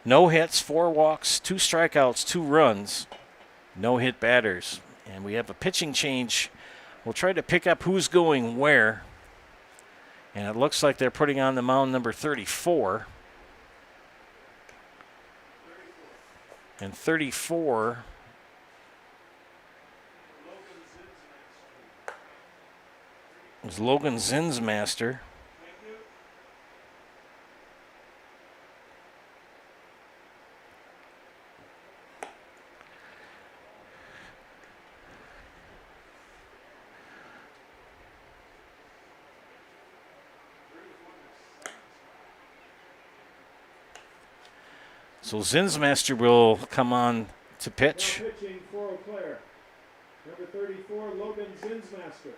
Speaker 3: no hits, 4 walks, 2 strikeouts, 2 runs, no hit batters. And we have a pitching change. We'll try to pick up who's going where. And it looks like they're putting on the mound number 34. And 34 is Logan Zinsmaster. So Zinsmaster will come on to pitch.
Speaker 1: Now pitching for Eau Claire, number 34, Logan Zinsmaster.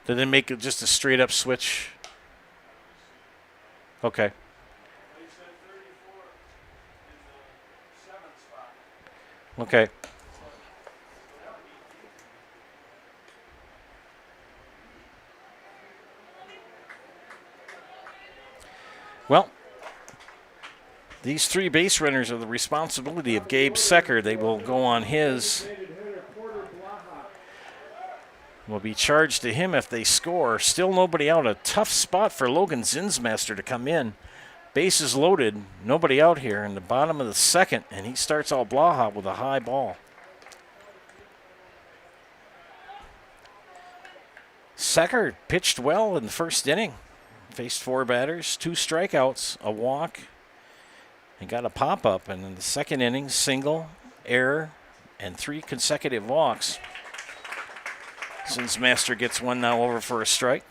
Speaker 3: Did they make it just a straight up switch? Okay. Okay. Well, these 3 base runners are the responsibility of Gabe Secker. They will go on his. Will be charged to him if they score. Still nobody out. A tough spot for Logan Zinsmaster to come in. Bases loaded. Nobody out here in the bottom of the second, and he starts all Blaha with a high ball. Secker pitched well in the first inning. Faced 4 batters, 2 strikeouts, a walk, and got a pop-up. And in the second inning, single, error, and 3 consecutive walks. Zinsmaster gets one now over for a strike.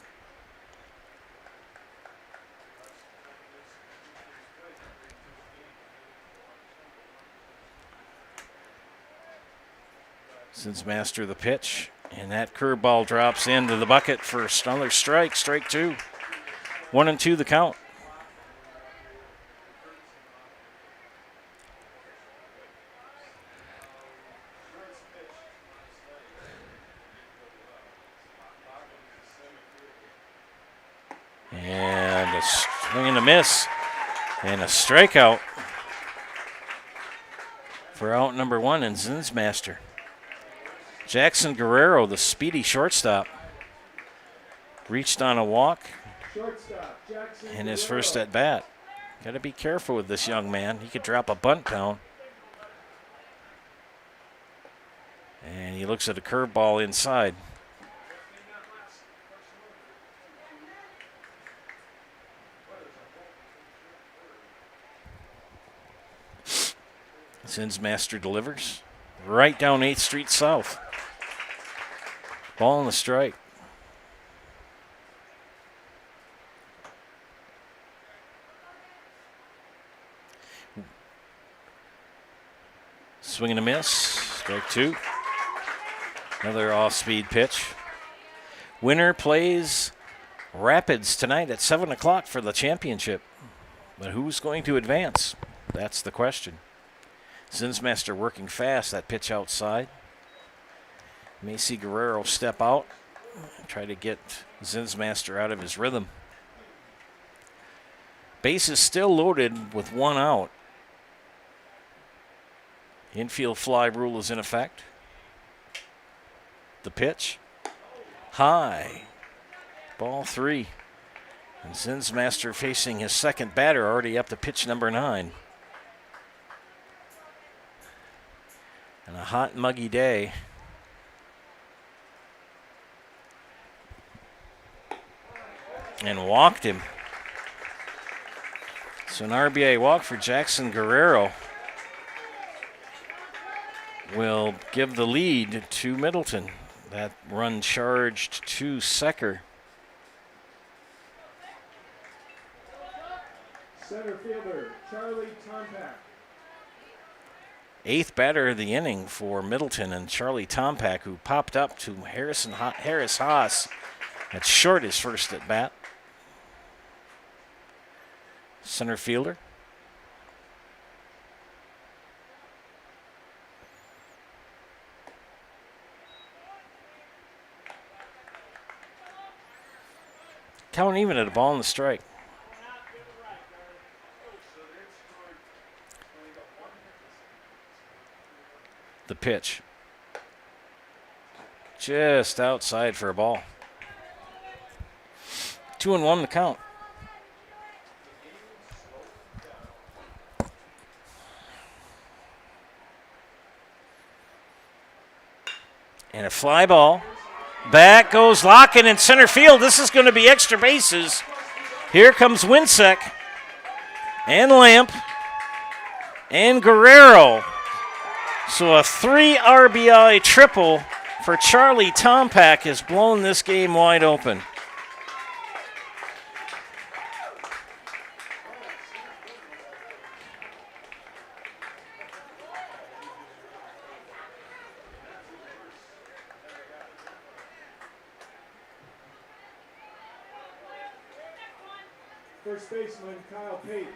Speaker 3: Zinsmaster the pitch, and that curveball drops into the bucket for another strike. Strike two. 1-2 the count. And a swing and a miss, and a strikeout for out number one in Zinsmaster. Jackson Guerrero, the speedy shortstop, reached on a walk in his first at bat. Got to be careful with this young man. He could drop a bunt down. And he looks at a curveball inside. Zinsmaster delivers right down 8th Street South. Ball on the strike. Swing and a miss. Strike two. Another off-speed pitch. Winner plays Rapids tonight at 7 o'clock for the championship. But who's going to advance? That's the question. Zinsmaster working fast, that pitch outside. May see Guerrero step out, try to get Zinsmaster out of his rhythm. Base is still loaded with one out. Infield fly rule is in effect. The pitch, high, ball three. And Zinsmaster facing his second batter, already up to pitch number 9. And a hot, muggy day. And walked him. So an RBI walk for Jackson Guerrero will give the lead to Middleton. That run charged to Secker.
Speaker 1: Center fielder, Charlie Tompak.
Speaker 3: 8th batter of the inning for Middleton, and Charlie Tompak, who popped up to Harris Haas at short his first at bat. Center fielder. Count even at a ball in the strike. The pitch. Just outside for a ball. 2-1 the count. And a fly ball. Back goes Locken in center field. This is going to be extra bases. Here comes Winsek and Lamp and Guerrero. So a 3 RBI triple for Charlie Tompak has blown this game wide open.
Speaker 1: First baseman Kyle Pate.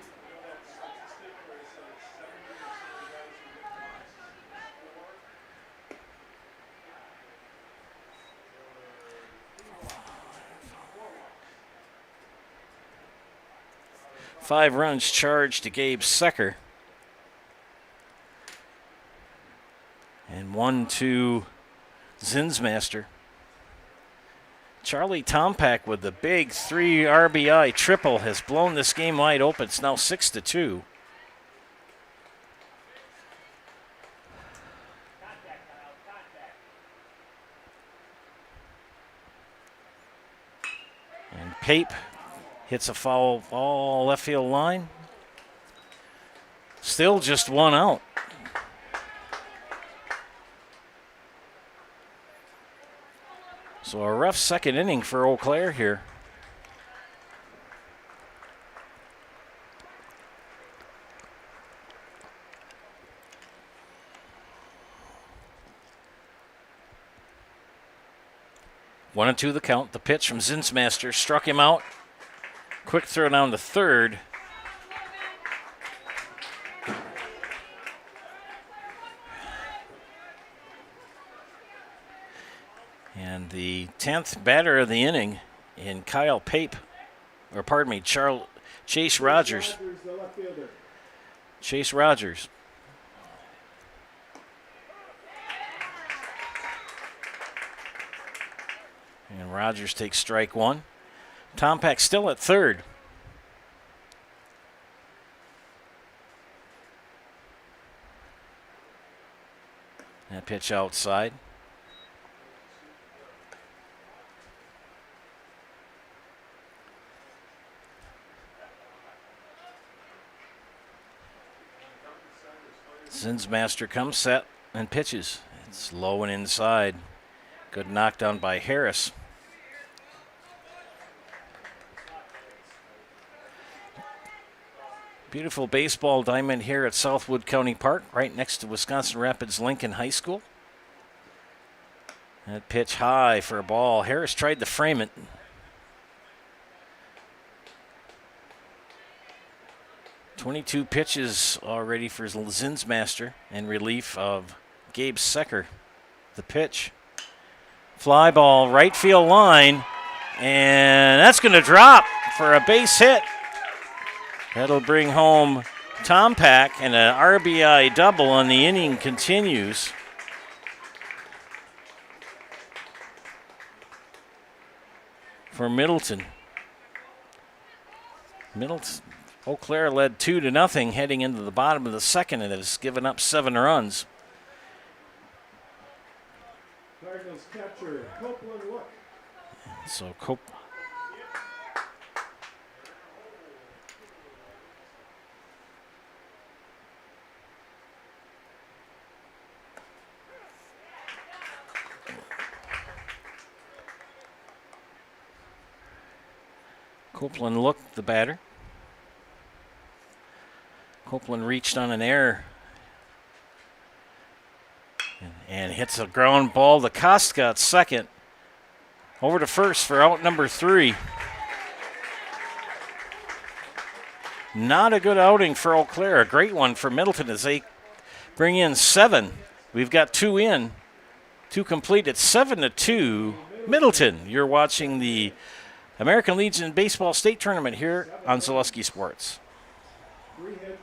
Speaker 3: Five runs charged to Gabe Secker. And 1 to Zinsmaster. Charlie Tompak with the big 3 RBI triple has blown this game wide open. It's now 6-2. And Pape hits a foul ball left field line. Still just 1 out. So a rough second inning for Eau Claire here. 1-2 the count. The pitch from Zinsmaster struck him out. Quick throw down to third. And the 10th batter of the inning in Kyle Pape, or pardon me, Chase Rogers.
Speaker 1: The left fielder.
Speaker 3: Chase Rogers. And Rogers takes strike one. Tom Pack still at third. That pitch outside. Zinsmaster comes set and pitches. It's low and inside. Good knockdown by Harris. Beautiful baseball diamond here at Southwood County Park, right next to Wisconsin Rapids Lincoln High School. That pitch high for a ball. Harris tried to frame it. "22 pitches already for Zinsmaster in relief of Gabe Secker. The pitch. Fly ball, right field line, and that's going to drop for a base hit. That'll bring home Tom Pack, and an RBI double, and the inning continues. For Middleton. Eau Claire led 2-0 heading into the bottom of the second and has given up 7 runs.
Speaker 1: Cardinals catcher Copeland Look.
Speaker 3: So Copeland Look, the batter. Copeland reached on an error and hits a ground ball to Kostka at second. Over to first for out number 3. Not a good outing for Eau Claire. A great one for Middleton as they bring in 7. We've got 2 in. 2 complete. It's 7-2. Middleton. You're watching the American Legion Baseball State Tournament here on Zaleski Sports.
Speaker 1: 3 hits.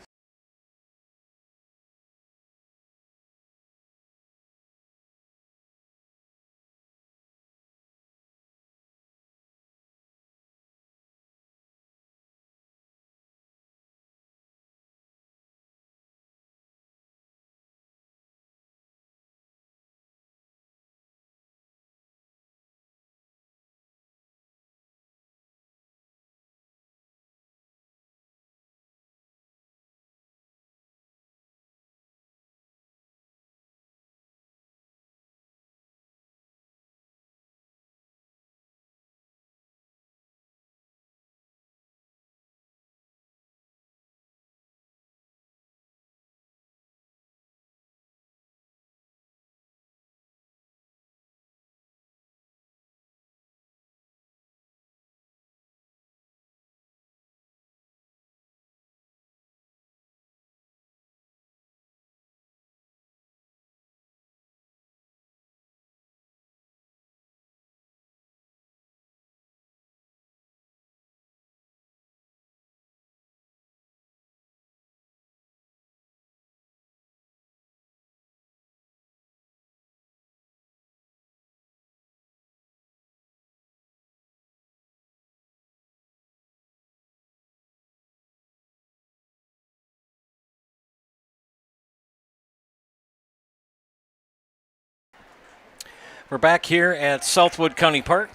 Speaker 3: We're back here at Southwood County Park.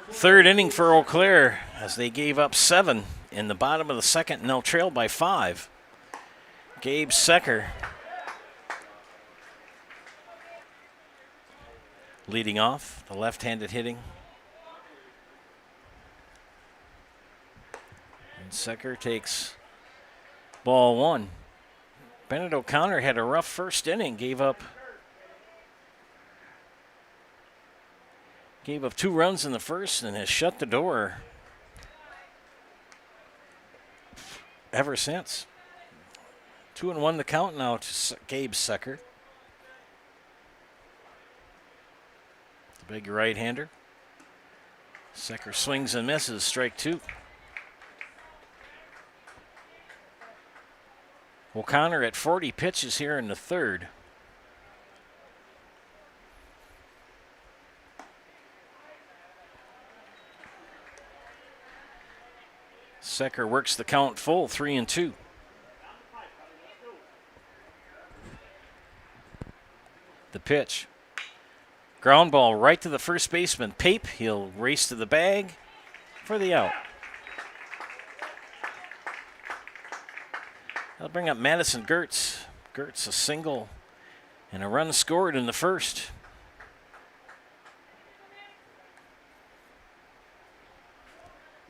Speaker 3: Third inning for Eau Claire as they gave up 7 in the bottom of the second and they'll trail by 5. Gabe Secker leading off, the left-handed hitting. And Secker takes ball 1. Bennett O'Connor had a rough first inning, gave up Gave up 2 runs in the first and has shut the door ever since. 2-1 the count now to Gabe Secker. The big right-hander. Secker swings and misses, strike 2. O'Connor at 40 pitches here in the third. Secker works the count full, 3-2. The pitch. Ground ball right to the first baseman, Pape. He'll race to the bag for the out. That'll bring up Madison Gertz. Gertz a single and a run scored in the first.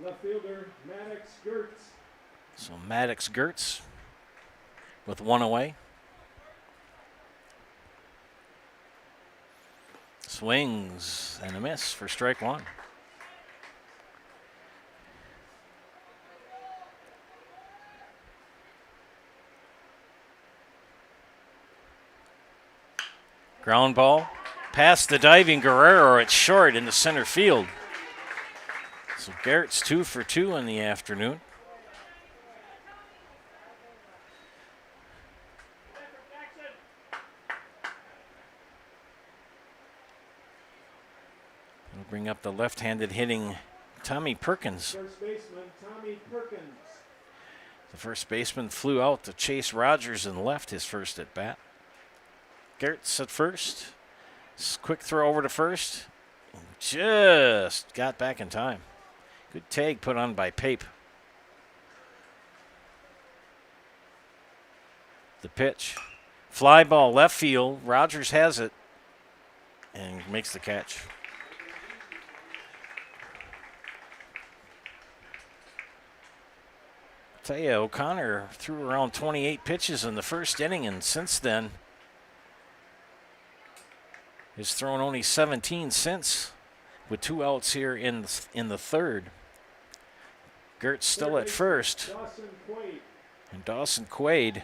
Speaker 1: Left fielder, Maddox Gertz.
Speaker 3: So Maddox Gertz with 1 away. Swings and a miss for strike 1. Ground ball past the diving Guerrero. It's short in the center field. So Garrett's 2 for 2 in the afternoon. We'll bring up the left-handed hitting Tommy Perkins.
Speaker 1: First baseman, Tommy Perkins.
Speaker 3: The first baseman flew out to chase Rogers and left his first at bat. Gertz at first. Quick throw over to first. Just got back in time. Good tag put on by Pape. The pitch. Fly ball left field. Rogers has it and makes the catch. Tell you, O'Connor threw around 28 pitches in the first inning, and since then has thrown only 17 since, with 2 outs here in the third. Gertz still at first. And Dawson Quaid.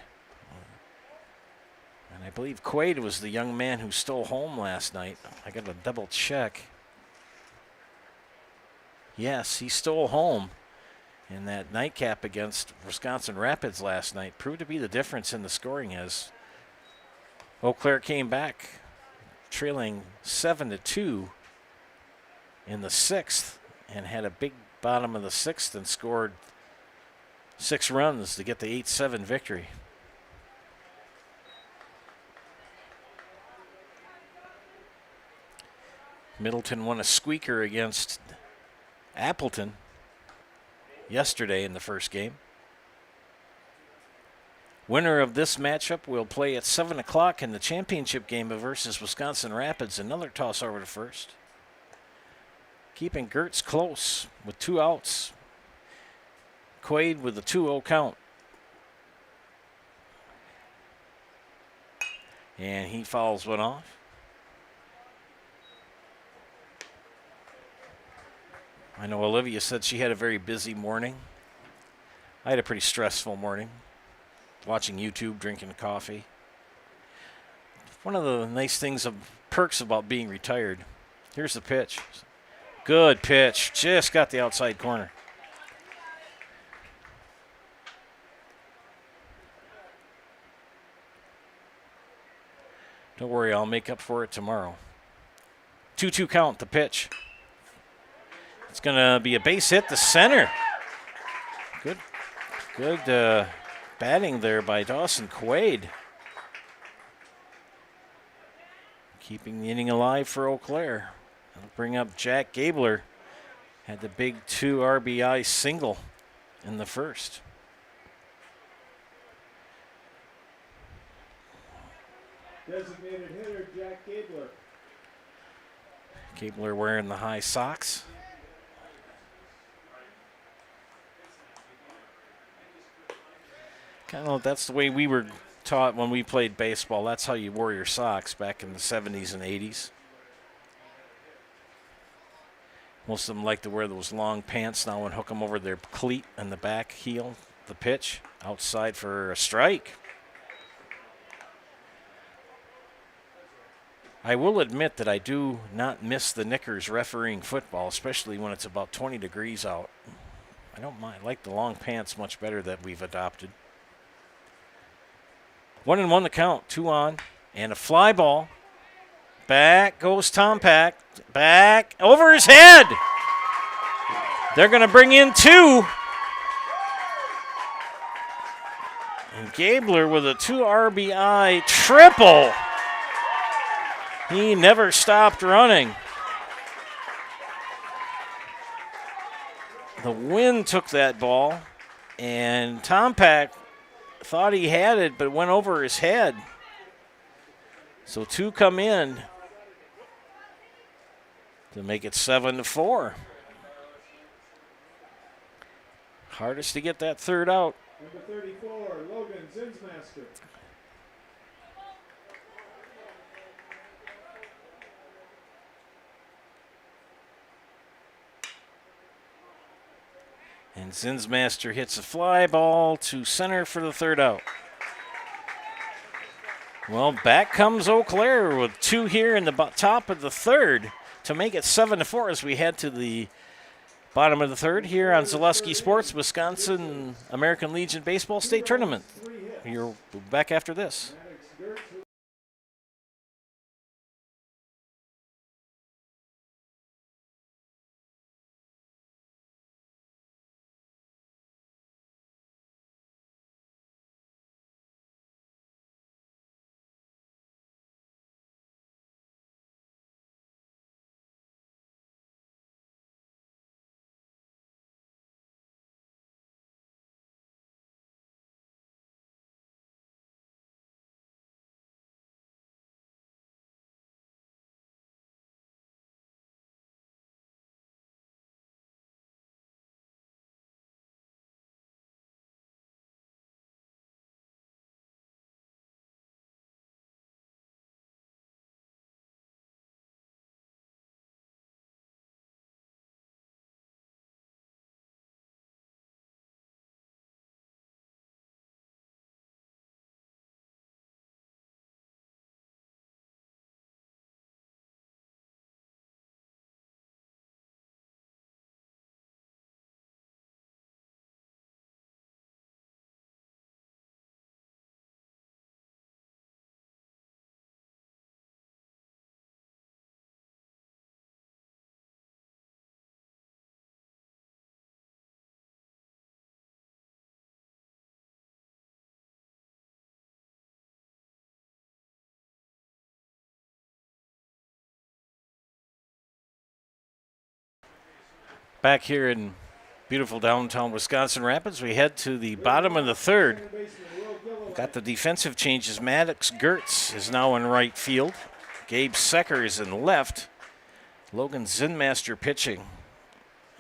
Speaker 3: And I believe Quaid was the young man who stole home last night. I got to double check. Yes, he stole home in that nightcap against Wisconsin Rapids last night. Proved to be the difference in the scoring as Eau Claire came back trailing 7-2 in the 6th and had a big bottom of the 6th and scored 6 runs to get the 8-7 victory. Middleton won a squeaker against Appleton yesterday in the first game. Winner of this matchup will play at 7 o'clock in the championship game versus Wisconsin Rapids. Another toss over to first. Keeping Gertz close with 2 outs. Quaid with a 2-0 count. And he fouls one off. I know Olivia said she had a very busy morning. I had a pretty stressful morning. Watching YouTube, drinking coffee. One of the nice things, perks about being retired. Here's the pitch. Good pitch. Just got the outside corner. Don't worry, I'll make up for it tomorrow. 2-2 count, the pitch. It's going to be a base hit to center. Good batting there by Dawson Quaid. Keeping the inning alive for Eau Claire. That'll bring up Jack Gabler. Had the big 2 RBI single in the first.
Speaker 1: Designated hitter, Jack Gabler.
Speaker 3: Gabler wearing the high socks. Kind of, that's the way we were taught when we played baseball. That's how you wore your socks back in the 70s and 80s. Most of them like to wear those long pants now and hook them over their cleat and the back heel, the pitch. Outside for a strike. I will admit that I do not miss the Knickers refereeing football, especially when it's about 20 degrees out. I don't mind. I like the long pants much better that we've adopted. 1-1 the count. 2 on. And a fly ball. Back goes Tom Pack. Back over his head. They're going to bring in 2. And Gabler with a 2 RBI triple. He never stopped running. The wind took that ball, and Tom Pack thought he had it, but went over his head. So 2 come in to make it 7-4. Hardest to get that third out.
Speaker 1: Number 34, Logan Zinsmaster.
Speaker 3: And Zinsmaster hits a fly ball to center for the third out. Well, back comes Eau Claire with 2 here in the top of the third to make it 7-4 as we head to the bottom of the third here on Zaleski Sports, Wisconsin American Legion Baseball State Tournament. You're back after this. Back here in beautiful downtown Wisconsin Rapids, we head to the bottom of the third. Got the defensive changes. Maddox Gertz is now in right field. Gabe Secker is in left. Logan Zinmaster pitching.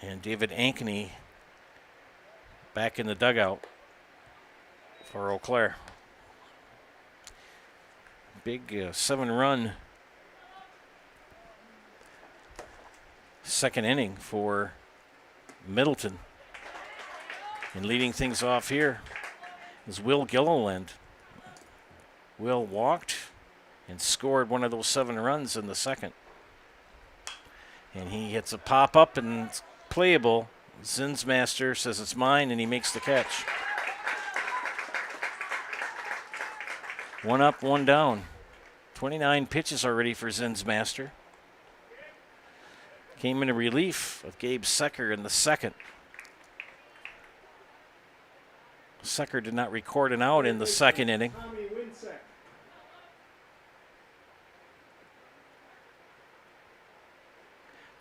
Speaker 3: And David Ankeny back in the dugout for Eau Claire. Big 7-run second inning for Middleton. And leading things off here is Will Gilliland. Will walked and scored one of those 7 runs in the second. And he hits a pop-up and it's playable. Zinsmaster says it's mine, and he makes the catch. 1 up, 1 down. 29 pitches already for Zinsmaster. Came in a relief of Gabe Secker in the second. Secker did not record an out in the second inning.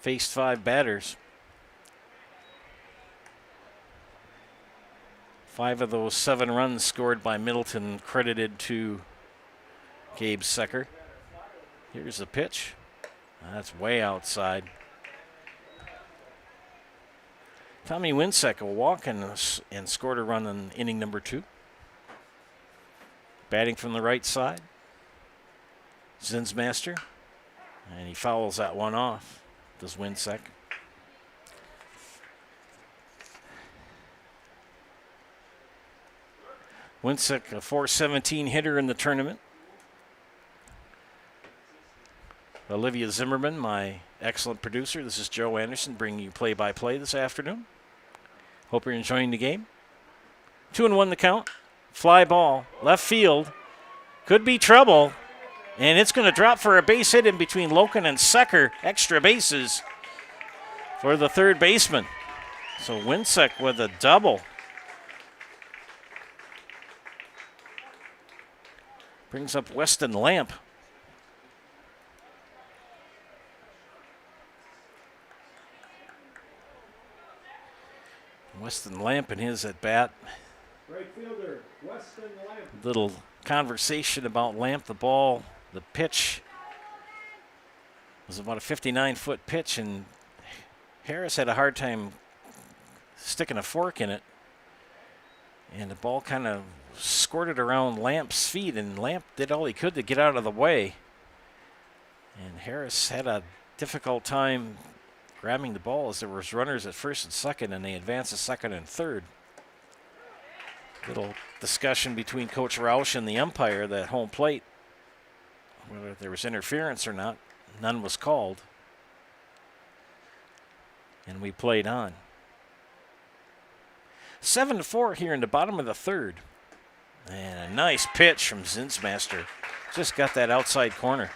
Speaker 3: Faced 5 batters. 5 of those 7 runs scored by Middleton credited to Gabe Secker. Here's the pitch. That's way outside. Tommy Winsek will walk and scored a run in inning number 2. Batting from the right side, Zinsmaster, and he fouls that one off, does Winsek. Winsick, a .417 hitter in the tournament. Olivia Zimmerman, my excellent producer. This is Joe Anderson bringing you play-by-play this afternoon. Hope you're enjoying the game. 2-1 the count. Fly ball, left field. Could be trouble. And it's going to drop for a base hit in between Loken and Secker. Extra bases for the third baseman. So Winsick with a double. Brings up Weston Lamp. Weston Lamp in his at bat.
Speaker 1: Right fielder, Weston Lamp.
Speaker 3: Little conversation about Lamp. The ball, the pitch was about a 59-foot pitch, and Harris had a hard time sticking a fork in it. And the ball kind of squirted around Lamp's feet, and Lamp did all he could to get out of the way. And Harris had a difficult time grabbing the ball as there was runners at first and second, and they advanced to second and third. Little discussion between Coach Roush and the umpire at home plate, whether there was interference or not. None was called. And we played on. 7-4 here in the bottom of the third. And a nice pitch from Zinsmaster. Just got that outside corner.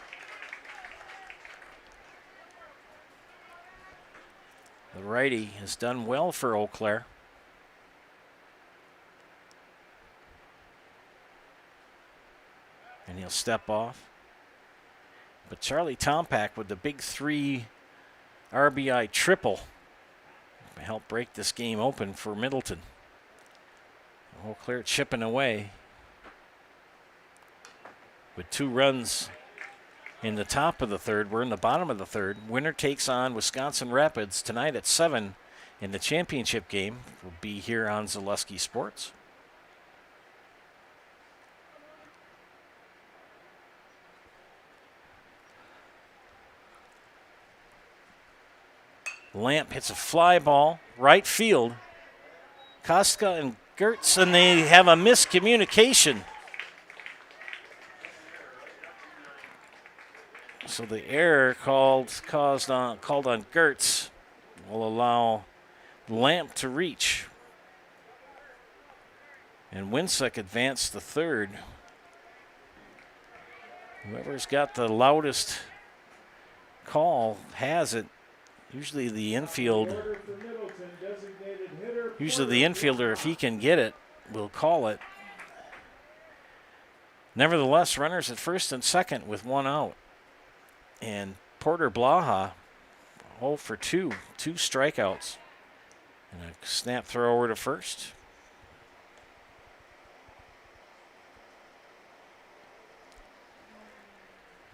Speaker 3: The righty has done well for Eau Claire. And he'll step off. But Charlie Tompak with the big 3 RBI triple helped break this game open for Middleton. Eau Claire chipping away with 2 runs in the top of the third. We're in the bottom of the third. Winner takes on Wisconsin Rapids tonight at 7 in the championship game. Will be here on Zaleski Sports. Lamp hits a fly ball, right field. Koska and Gertz, and they have a miscommunication. So the error called on Gertz will allow Lamp to reach. And Winsick advanced the third. Whoever's got the loudest call has it. Usually the infielder, if he can get it, will call it. Nevertheless, runners at first and second with 1 out. And Porter Blaha, 0 for 2, 2 strikeouts. And a snap throw over to first.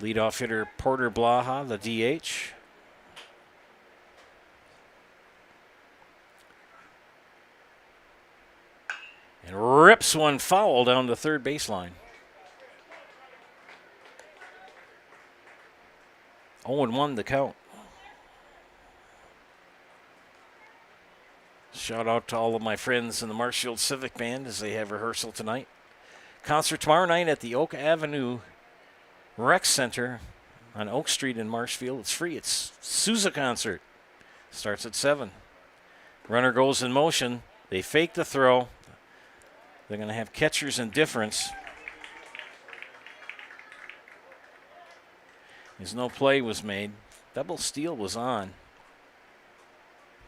Speaker 3: Leadoff hitter Porter Blaha, the DH. And rips one foul down the third baseline. 0-1 the count. Shout out to all of my friends in the Marshfield Civic Band as they have rehearsal tonight. Concert tomorrow night at the Oak Avenue Rec Center on Oak Street in Marshfield. It's free. It's Sousa concert. Starts at 7. Runner goes in motion. They fake the throw. They're going to have catcher's indifference. As no play was made. Double steal was on.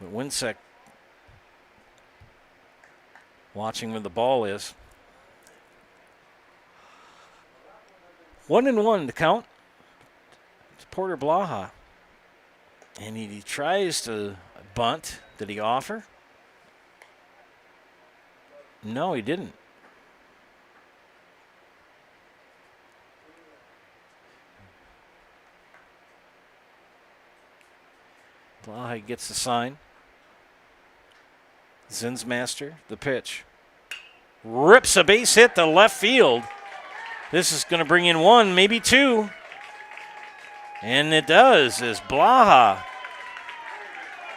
Speaker 3: But Winsick watching where the ball is. 1-1 to count. It's Porter Blaha. And he tries to bunt. Did he offer? No, he didn't. Blaha gets the sign. Zinsmaster, the pitch. Rips a base hit to left field. This is going to bring in 1, maybe 2. And it does, as Blaha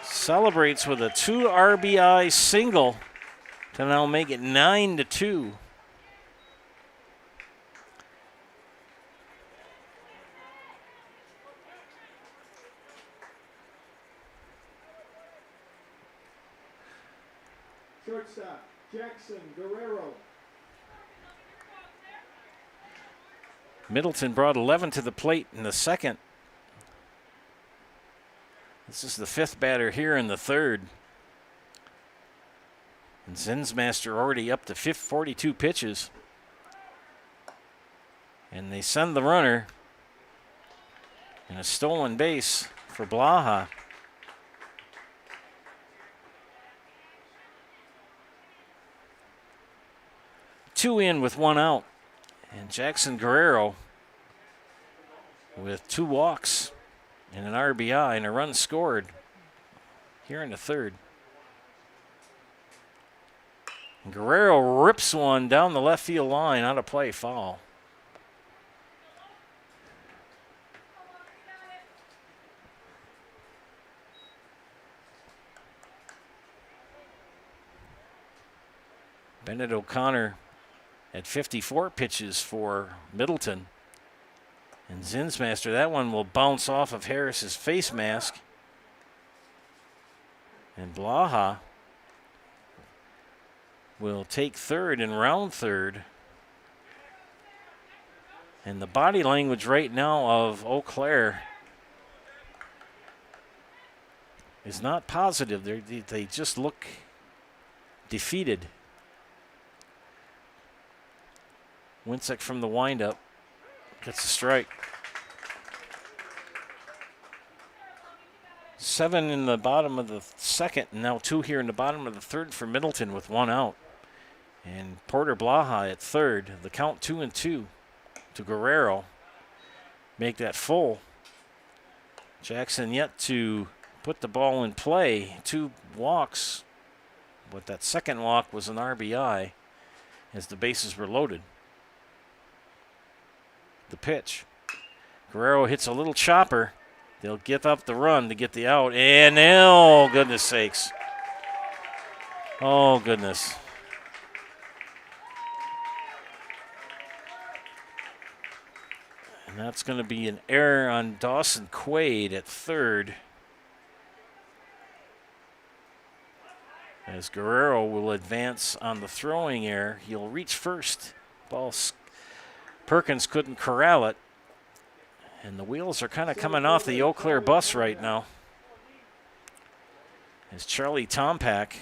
Speaker 3: celebrates with a 2 RBI single to now make it 9-2.
Speaker 1: Shortstop, Jackson Guerrero.
Speaker 3: Middleton brought 11 to the plate in the second. This is the fifth batter here in the third. And Zinsmaster already up to 42 pitches. And they send the runner. And a stolen base for Blaha. Two in with one out. And Jackson Guerrero with 2 walks and an RBI and a run scored here in the third. And Guerrero rips one down the left field line, out of play, foul. Bennett O'Connor at 54 pitches for Middleton. And Zinsmaster, that one will bounce off of Harris's face mask. And Blaha will take third and round third. And the body language right now of Eau Claire is not positive. They just look defeated. Winsick from the windup gets a strike. 7 in the bottom of the second, and now 2 here in the bottom of the third for Middleton with 1 out. And Porter Blaha at third. The count 2-2 to Guerrero. Make that full. Jackson yet to put the ball in play. 2 walks, but that second walk was an RBI as the bases were loaded. The pitch. Guerrero hits a little chopper. They'll give up the run to get the out. And oh, goodness sakes. Oh, goodness. And that's going to be an error on Dawson Quaid at third. As Guerrero will advance on the throwing error. He'll reach first. Perkins couldn't corral it. And the wheels are kind of coming off the Eau Claire bus right now. As Charlie Tompak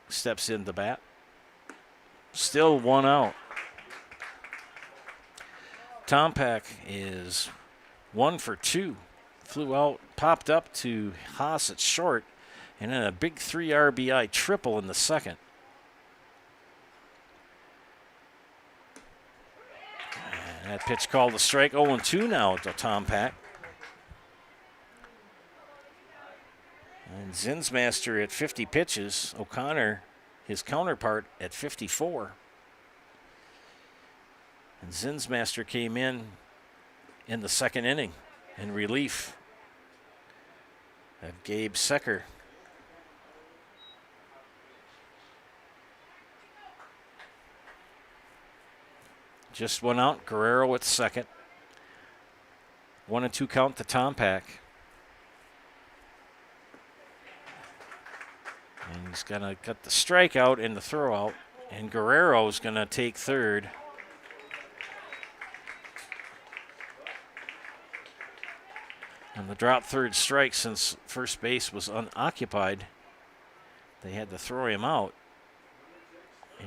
Speaker 3: steps in the bat. Still 1 out. Tompak is 1 for 2. Flew out, popped up to Haas at short, and then a big 3 RBI triple in the second. And that pitch called a strike. 0-2 now to Tompak. And Zinsmaster at 50 pitches. O'Connor, his counterpart, at 54. And Zinsmaster came in the second inning in relief of Gabe Secker. Just 1 out. Guerrero at second. 1-2 count to Tompak. And he's going to cut the strikeout and the throw out. And Guerrero's going to take third. And the drop third strike, since first base was unoccupied, they had to throw him out.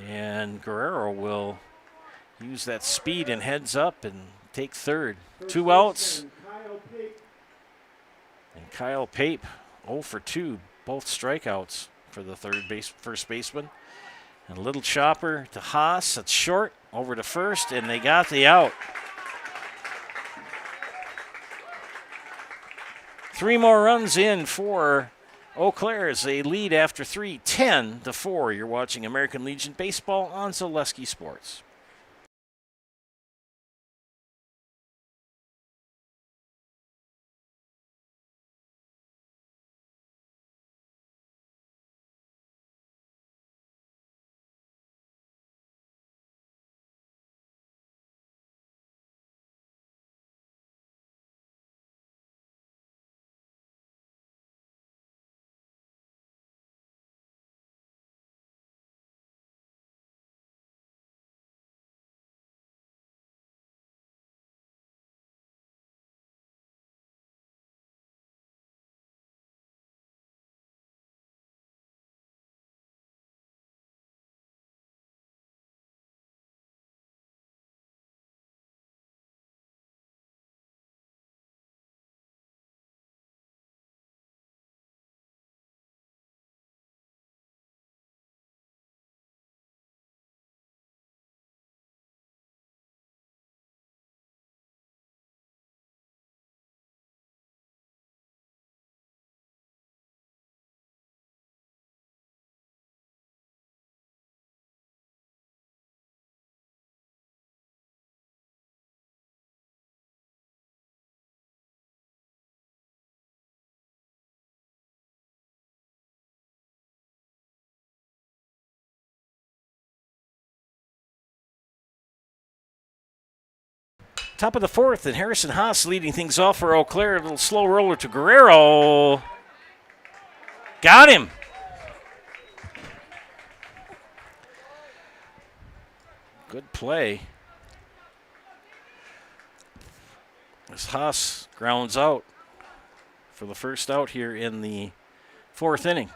Speaker 3: And Guerrero will use that speed and heads up and take third. 2 outs. And Kyle Pape, 0 for 2, both strikeouts for the first baseman. And a little chopper to Haas at short, over to first, and they got the out. 3 more runs in for Eau Claire as they lead after 3, 10-4. You're watching American Legion Baseball on Zaleski Sports. Top of the fourth, and Harrison Haas leading things off for Eau Claire. A little slow roller to Guerrero. Got him. Good play. As Haas grounds out for the first out here in the fourth inning.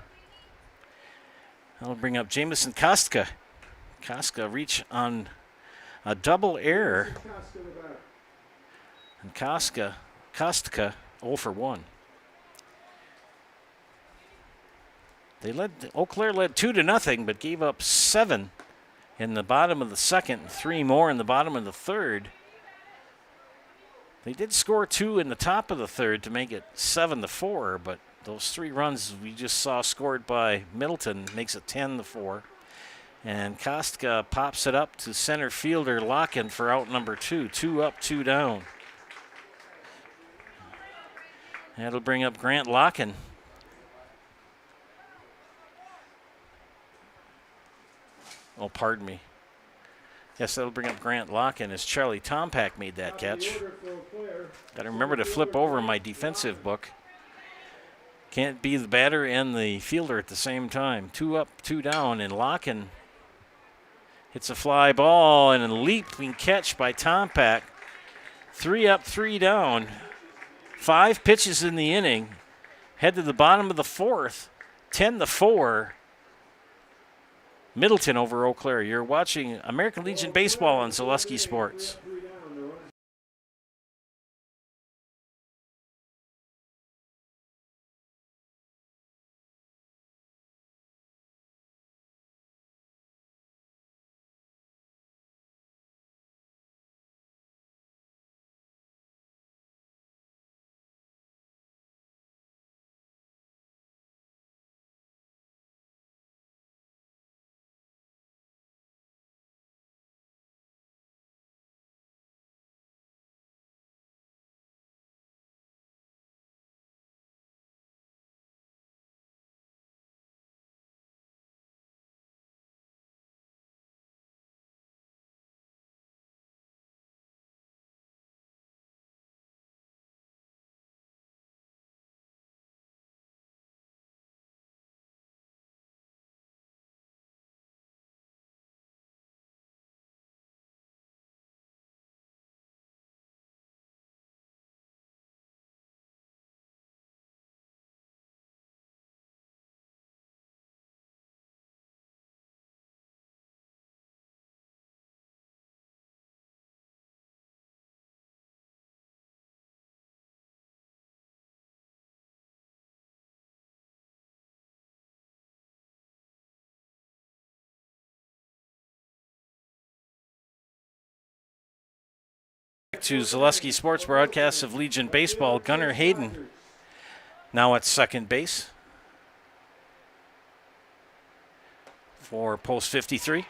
Speaker 3: That'll bring up Jamison Kostka. Kostka reach on a double error. And Kostka 0 for 1. Eau Claire led 2-0, but gave up 7 in the bottom of the second, and 3 more in the bottom of the third. They did score 2 in the top of the third to make it 7-4, but those 3 runs we just saw scored by Middleton makes it 10-4. And Kostka pops it up to center fielder Locken for out number 2. 2 up, 2 down. That'll bring up Grant Locken. Oh, pardon me. Yes, that'll bring up Grant Locken as Charlie Tompak made that catch. Got to remember to flip over my defensive book. Can't be the batter and the fielder at the same time. 2 up, 2 down, and Locken hits a fly ball and a leaping catch by Tompak. 3 up, 3 down. 5 pitches in the inning. Head to the bottom of the fourth. 10-4. Middleton over Eau Claire. You're watching American Legion Baseball on Zaleski Sports. To Zaleski Sports broadcasts of Legion Baseball. Gunnar Hayden now at second base for post 53.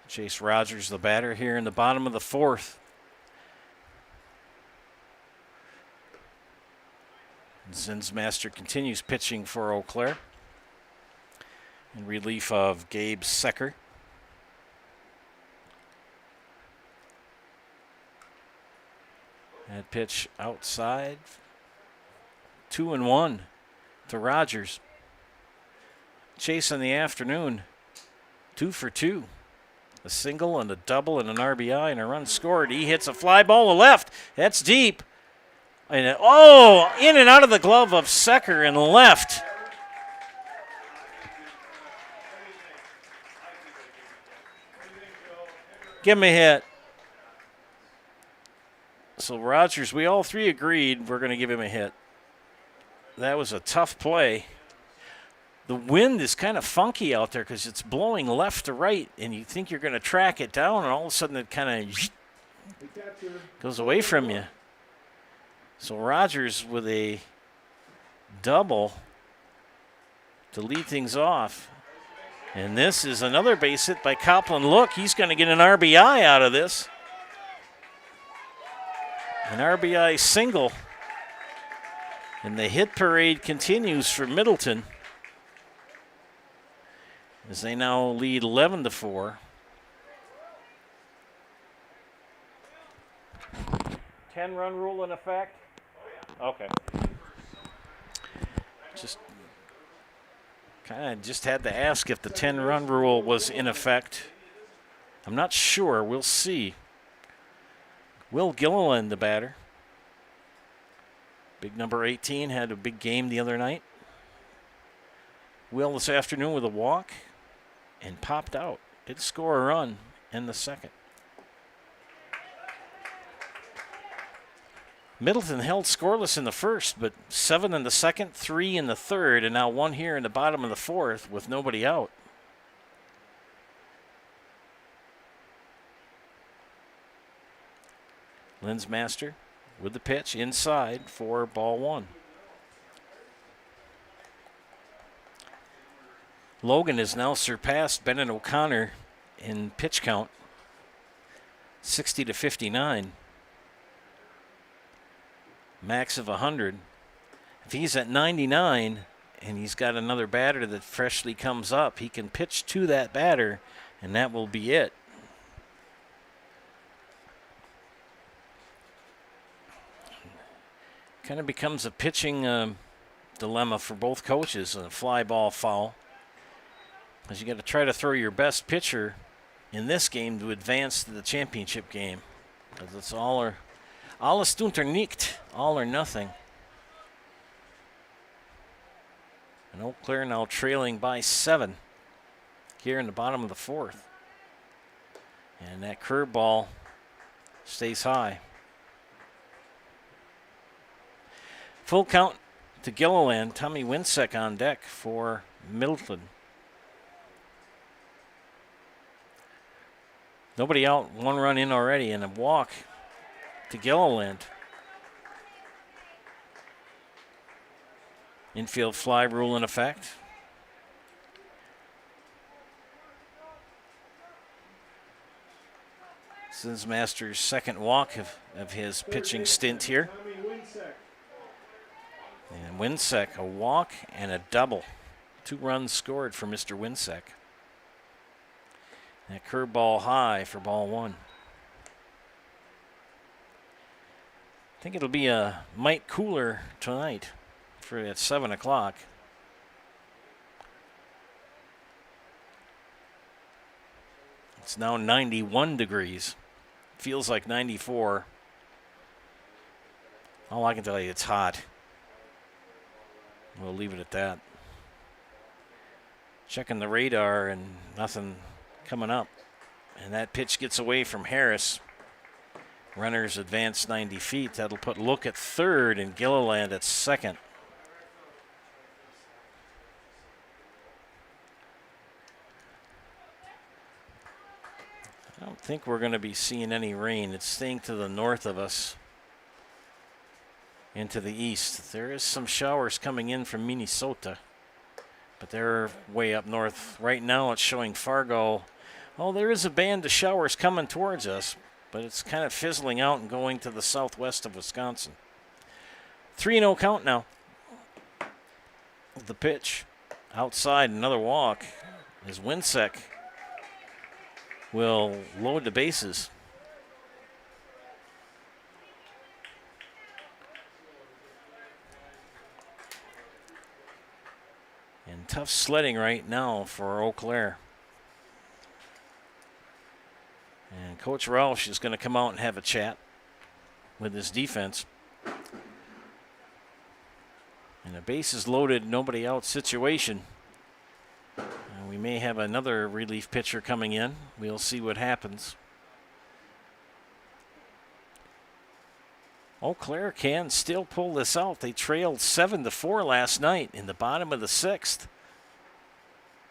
Speaker 3: Chase Rogers, the batter, here in the bottom of the fourth. Zinsmaster continues pitching for Eau Claire in relief of Gabe Secker. That pitch outside. 2-1 to Rogers. Chase in the afternoon. 2 for 2. A single and a double and an RBI and a run scored. He hits a fly ball to left. That's deep. And in and out of the glove of Secker and left. Give him a hit. So Rogers, we all three agreed we're going to give him a hit. That was a tough play. The wind is kind of funky out there because it's blowing left to right, and you think you're going to track it down, and all of a sudden it kind of goes away from you. So Rogers with a double to lead things off. And this is another base hit by Copland. Look, he's going to get an RBI out of this. An RBI single. And the hit parade continues for Middleton as they now lead 11-4. 10-run rule in effect? Okay. Just had to ask if the 10-run rule was in effect. I'm not sure. We'll see. Will Gilliland, the batter. Big number 18, had a big game the other night. Will this afternoon with a walk and popped out. Did score a run in the second. Middleton held scoreless in the first, but 7 in the second, 3 in the third, and now 1 here in the bottom of the fourth with nobody out. Linsmaster with the pitch inside for ball 1. Logan has now surpassed Bennett O'Connor in pitch count, 60-59. Max of 100. If he's at 99 and he's got another batter that freshly comes up, he can pitch to that batter, and that will be it. Kind of becomes a pitching dilemma for both coaches, a fly ball foul. Because you got to try to throw your best pitcher in this game to advance to the championship game. Because it's alles unter nicht, all or nothing. And Eau Claire now trailing by 7 here in the bottom of the fourth. And that curveball stays high. Full count to Gilliland. Tommy Winsek on deck for Middleton. Nobody out, 1 run in already, and a walk to Gilliland. Infield fly rule in effect. Sinsmaster's second walk of his pitching stint here. And Winsek, a walk and a double. 2 runs scored for Mr. Winsek. That curveball high for ball 1. I think it'll be a mite cooler tonight at 7 o'clock. It's now 91 degrees. Feels like 94. All I can tell you, it's hot. We'll leave it at that. Checking the radar and nothing coming up. And that pitch gets away from Harris. Runners advance 90 feet. That'll put Look at third and Gilliland at second. I don't think we're going to be seeing any rain. It's staying to the north of us into the east. There is some showers coming in from Minnesota, but they're way up north. Right now it's showing Fargo. Oh, there is a band of showers coming towards us, but it's kind of fizzling out and going to the southwest of Wisconsin. 3-0 count now. The pitch outside, another walk as Winsek will load the bases. And tough sledding right now for Eau Claire. And Coach Roush is going to come out and have a chat with his defense. And a bases loaded, nobody out situation. And we may have another relief pitcher coming in. We'll see what happens. Eau Claire can still pull this out. They trailed 7-4 last night in the bottom of the 6th.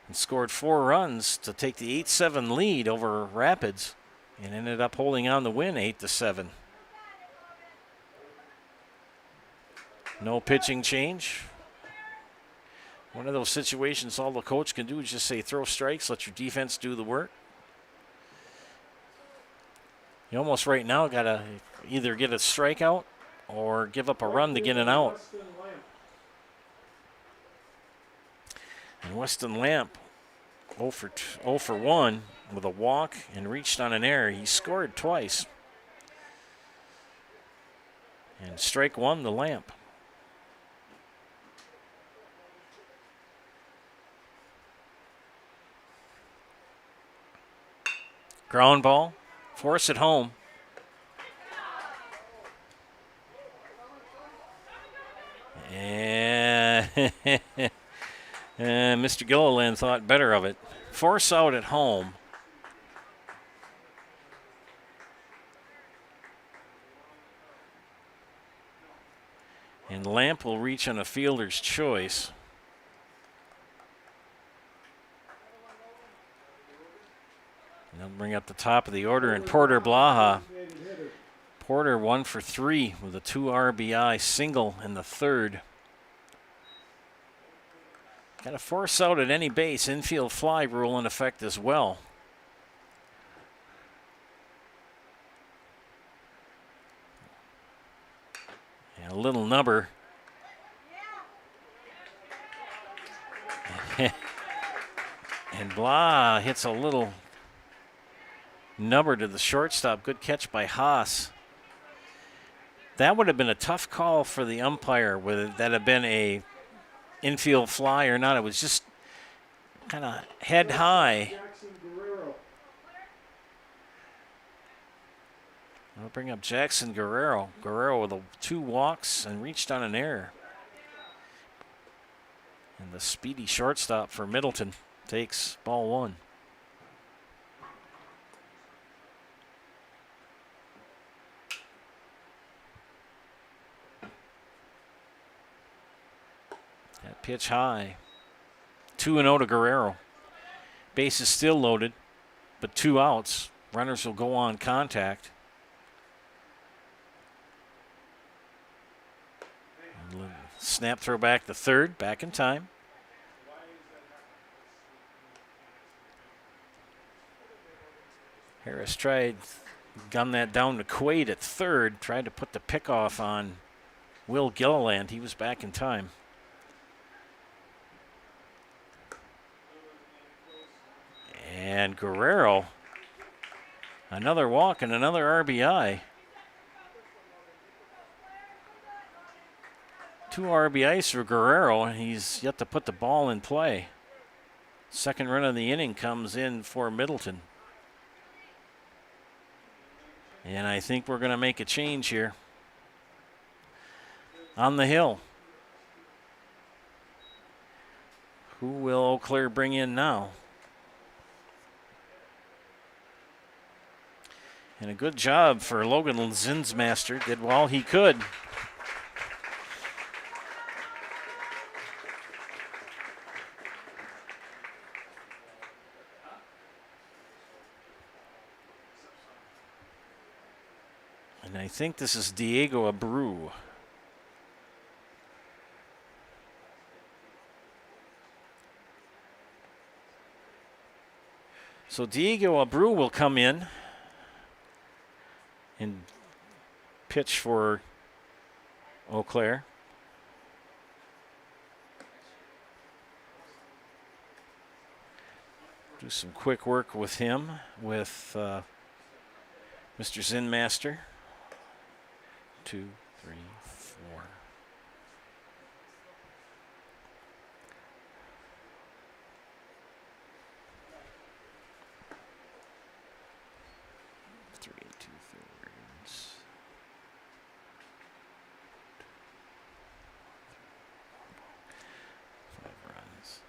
Speaker 3: And scored 4 runs to take the 8-7 lead over Rapids. And ended up holding on to win 8-7. No pitching change. One of those situations all the coach can do is just say throw strikes, let your defense do the work. You almost right now got to either get a strikeout or give up a run to get an out. And Weston Lamp 0 for 1 with a walk and reached on an error. He scored twice. And strike one, the Lamp. Ground ball, force it home. And Mr. Gilliland thought better of it. Force out at home. And Lamp will reach on a fielder's choice. And they'll bring up the top of the order, and Porter Blaha. Porter 1 for 3 with a 2 RBI single in the third. Got to force out at any base. Infield fly rule in effect as well. And a little nubber. And Blah hits a little nubber to the shortstop. Good catch by Haas. That would have been a tough call for the umpire, whether that had been a infield fly or not. It was just kind of head high. I'll bring up Jackson Guerrero. Guerrero with 2 walks and reached on an error. And the speedy shortstop for Middleton takes ball 1. That pitch high. 2-0 to Guerrero. Base is still loaded, but 2 outs. Runners will go on contact. Snap throw back to third, back in time. Harris gunned that down to Quaid at third, tried to put the pick off on Will Gilliland. He was back in time. And Guerrero, another walk and another RBI. 2 RBIs for Guerrero, and he's yet to put the ball in play. Second run of the inning comes in for Middleton. And I think we're going to make a change here. On the hill. Who will Eau Claire bring in now? And a good job for Logan Zinsmaster. Did all he could. And I think this is Diego Abreu. So Diego Abreu will come in and pitch for Eau Claire. Do some quick work with him, with Mr. Zinmaster. 2, 3, 4. Three, 2/3. Five runs.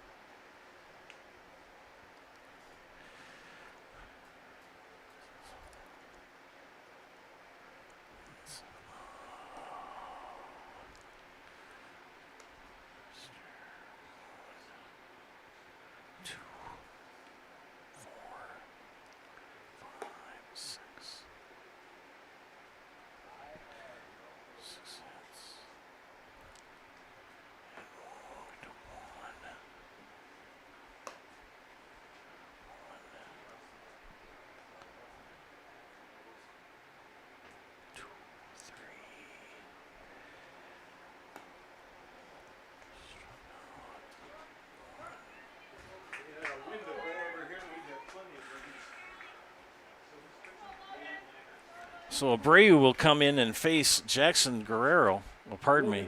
Speaker 3: So Abreu will come in and face Jackson Guerrero. Well, pardon me.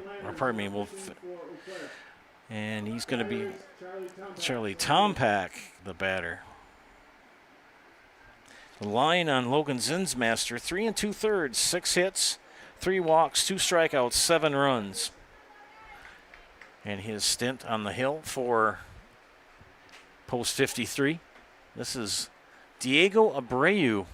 Speaker 3: And he's going to be Charlie Tompack, the batter. The line on Logan Zinsmaster, 3 2/3, 6 hits, 3 walks, 2 strikeouts, 7 runs. And his stint on the hill for post 53. This is Diego Abreu.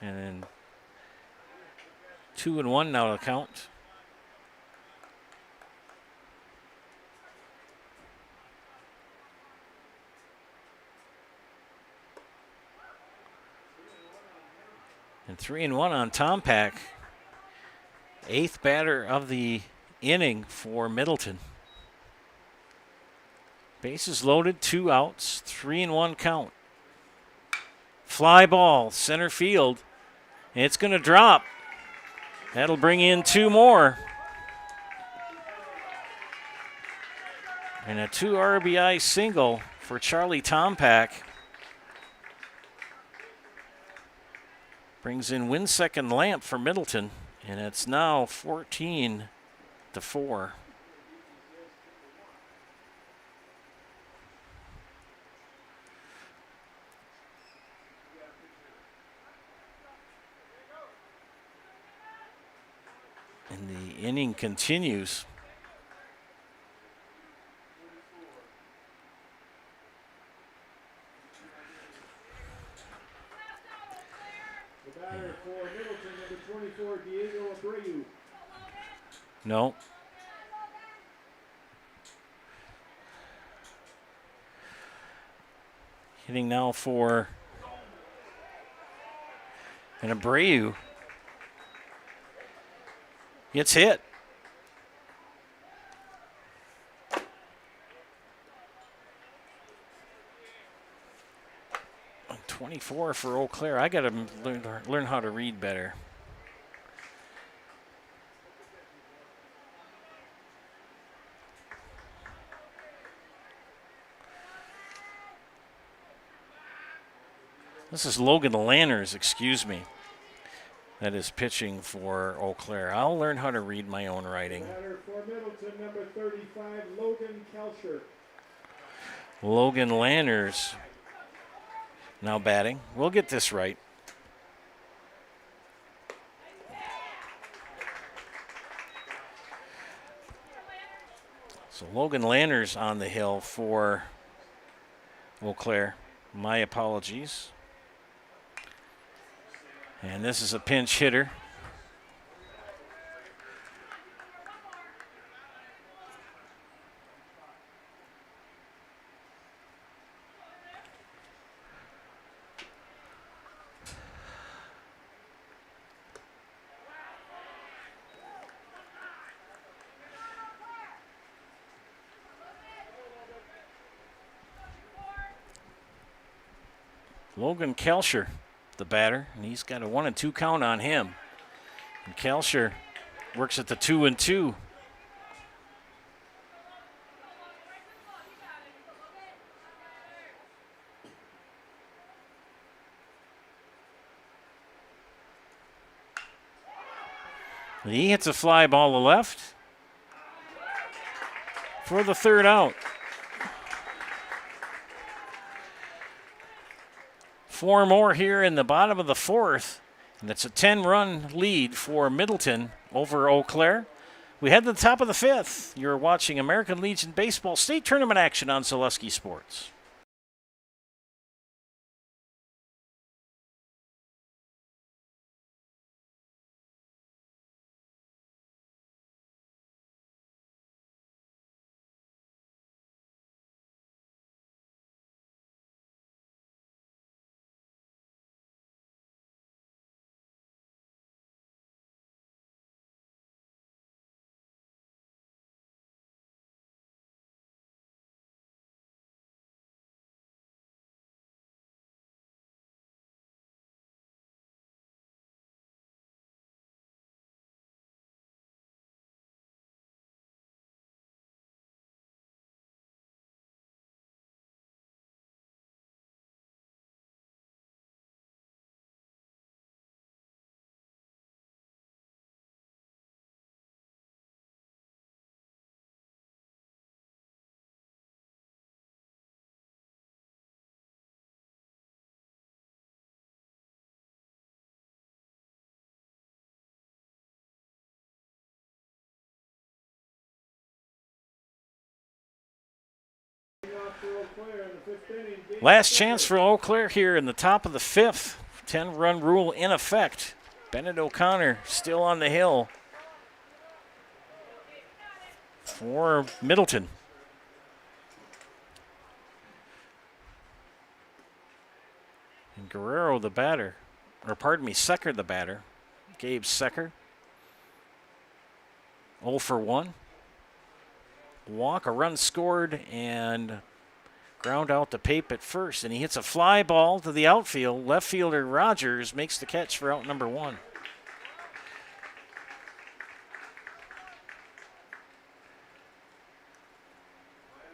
Speaker 3: And then 2-1 now to count. And 3-1 on Tompack. 8th batter of the inning for Middleton. Bases loaded, 2 outs, 3-1 count. Fly ball, center field. It's going to drop. That'll bring in 2 more. And a 2 RBI single for Charlie Tompack. Brings in win-second Lamp for Middleton. And it's now 14-4. And the inning continues.
Speaker 1: The batter for Middleton, number 24, Diego Abreu.
Speaker 3: No. Hitting now for an Abreu. Gets hit. And 24 for Eau Claire. I got to learn how to read better. This is Logan Lanners, excuse me, that is pitching for Eau Claire. I'll learn how to read my own writing.
Speaker 1: Batter for Middleton, number 35, Logan Kelcher.
Speaker 3: Logan Lanners now batting. We'll get this right. So Logan Lanners on the hill for Eau Claire. My apologies. And this is a pinch hitter. Logan Kelcher, the batter, and he's got a 1-2 count on him. And Kelcher works at the 2-2. He hits a fly ball to left for the 3rd out. 4 more here in the bottom of the 4th, and it's a 10-run lead for Middleton over Eau Claire. We head to the top of the 5th. You're watching American Legion Baseball State Tournament action on Zaleski Sports.
Speaker 1: Clair in the 5th inning. Game
Speaker 3: Last
Speaker 1: second.
Speaker 3: chance for Eau Claire here in the top of the 5th. 10-run rule in effect. Bennett O'Connor still on the hill for Middleton. And Guerrero the batter, or pardon me, Secker the batter. Gabe Secker. 0 for 1. Walk, a run scored, and ground out to Pape at first. And he hits a fly ball to the outfield. Left fielder Rogers makes the catch for out number 1.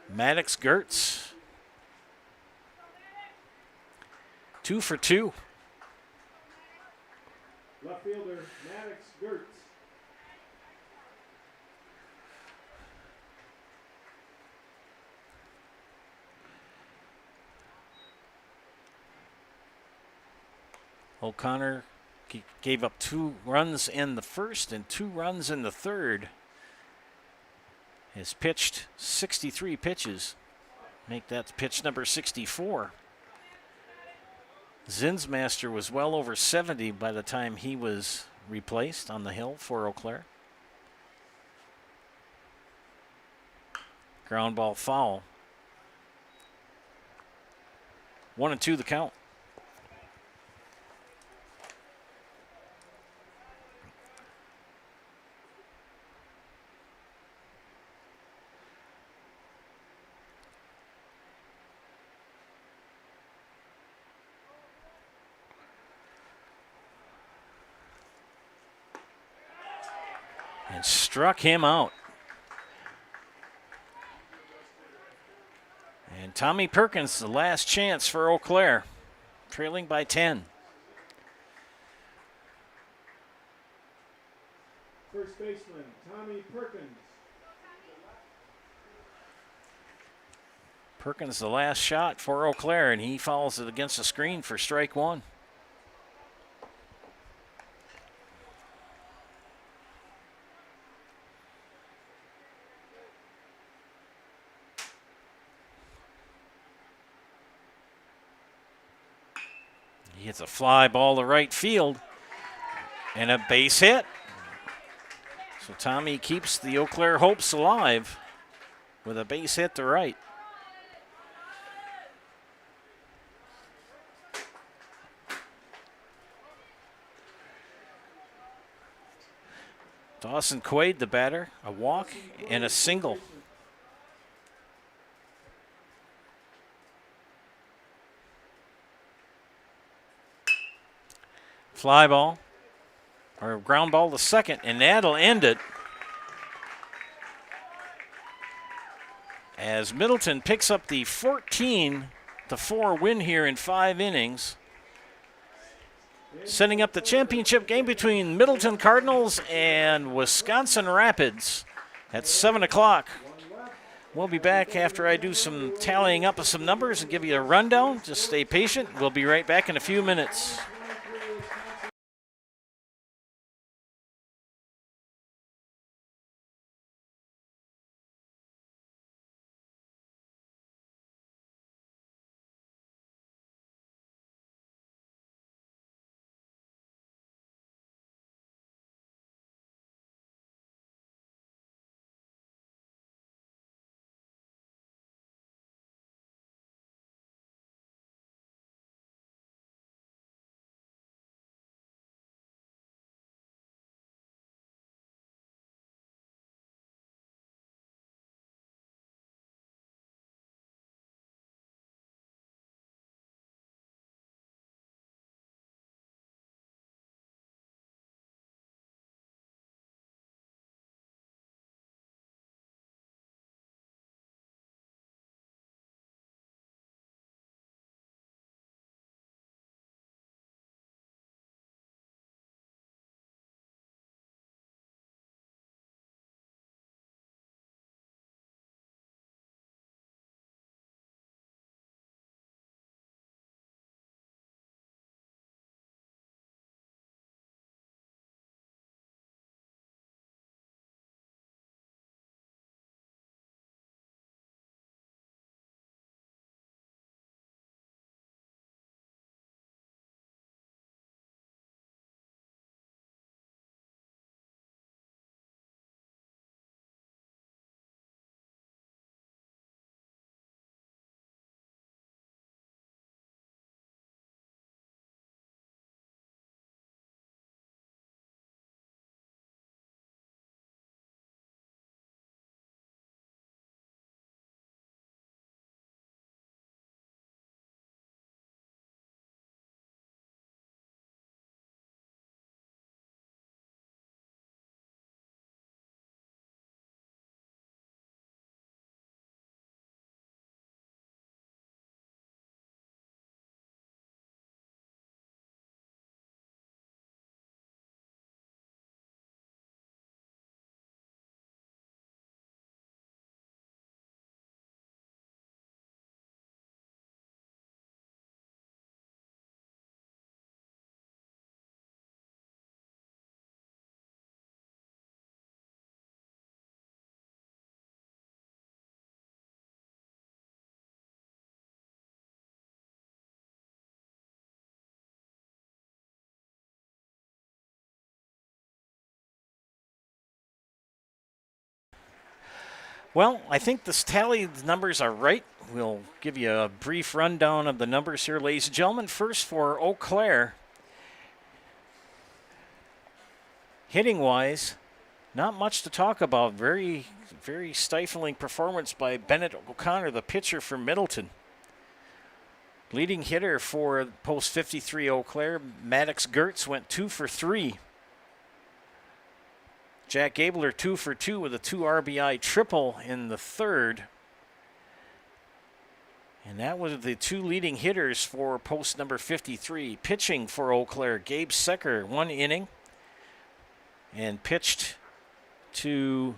Speaker 3: Maddox Gertz. 2 for 2.
Speaker 1: Left fielder Maddox Gertz.
Speaker 3: O'Connor gave up 2 runs in the first and 2 runs in the third. Has pitched 63 pitches. Make that pitch number 64. Zinsmaster was well over 70 by the time he was replaced on the hill for Eau Claire. Ground ball foul. 1-2 the count. And struck him out. And Tommy Perkins, the last chance for Eau Claire, trailing by 10.
Speaker 1: First baseman Tommy Perkins.
Speaker 3: Perkins, the last shot for Eau Claire, and he fouls it against the screen for strike 1. He hits a fly ball to right field and a base hit. So Tommy keeps the Eau Claire hopes alive with a base hit to right. Dawson Quaid, the batter, a walk and a single. Fly ball, or ground ball to second, and that'll end it. As Middleton picks up the 14-4 win here in 5 innings, setting up the championship game between Middleton Cardinals and Wisconsin Rapids at 7 o'clock. We'll be back after I do some tallying up of some numbers and give you a rundown. Just stay patient. We'll be right back in a few minutes. Well, I think this tally numbers are right. We'll give you a brief rundown of the numbers here, ladies and gentlemen. First for Eau Claire. Hitting-wise, not much to talk about. Very, very stifling performance by Bennett O'Connor, the pitcher from Middleton. Leading hitter for post 53 Eau Claire, Maddox Gertz, went 2 for 3. Jack Gabler 2 for 2 with a 2 RBI triple in the third. And that was the 2 leading hitters for post number 53. Pitching for Eau Claire, Gabe Secker, 1 inning, and pitched to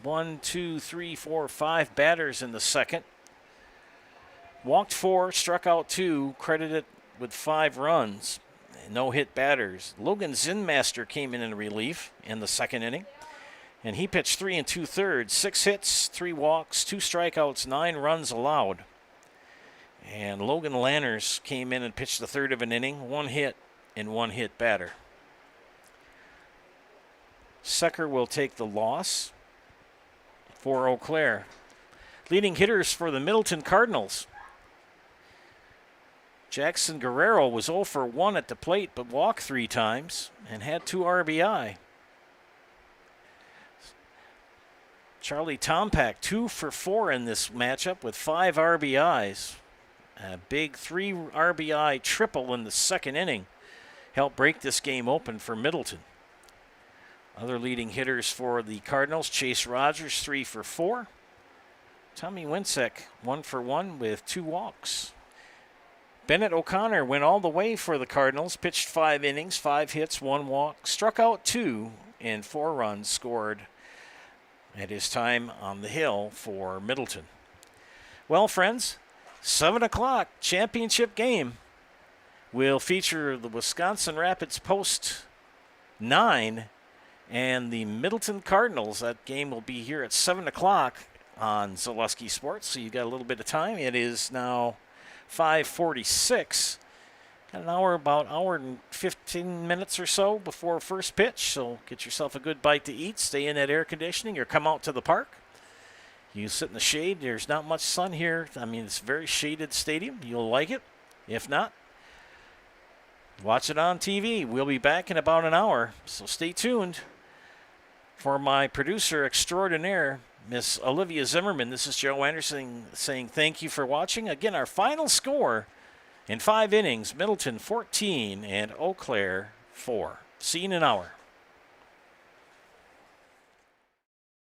Speaker 3: 5 batters in the second. Walked 4, struck out 2, credited with 5 runs. No hit batters. Logan Zinmaster came in relief in the second inning, and he pitched 3 2/3, 6 hits, 3 walks, 2 strikeouts, 9 runs allowed. And Logan Lanners came in and pitched the third of an inning, 1 hit and 1 hit batter. Secker will take the loss for Eau Claire. Leading hitters for the Middleton Cardinals. Jackson Guerrero was 0 for 1 at the plate, but walked 3 times and had 2 RBI. Charlie Tompak, 2 for 4 in this matchup with 5 RBIs. A big 3 RBI triple in the second inning helped break this game open for Middleton. Other leading hitters for the Cardinals, Chase Rogers, 3 for 4. Tommy Winsek, 1 for 1 with 2 walks. Bennett O'Connor went all the way for the Cardinals, pitched 5 innings, 5 hits, 1 walk, struck out 2, and 4 runs scored at his time on the hill for Middleton. Well, friends, 7 o'clock championship game will feature the Wisconsin Rapids Post 9 and the Middleton Cardinals. That game will be here at 7 o'clock on Zaleski Sports, so you've got a little bit of time. It is now 5:46. Got about an hour and 15 minutes or so before first pitch, so get yourself a good bite to eat, stay in that air conditioning, or come out to the park. You sit in the shade. There's not much sun here. I mean, it's a very shaded stadium. You'll like it. If not, watch it on TV. We'll be back in about an hour, so stay tuned. For my producer extraordinaire, Miss Olivia Zimmerman, this is Joe Anderson saying thank you for watching. Again, our final score in 5 innings, Middleton 14 and Eau Claire 4. See you in an hour.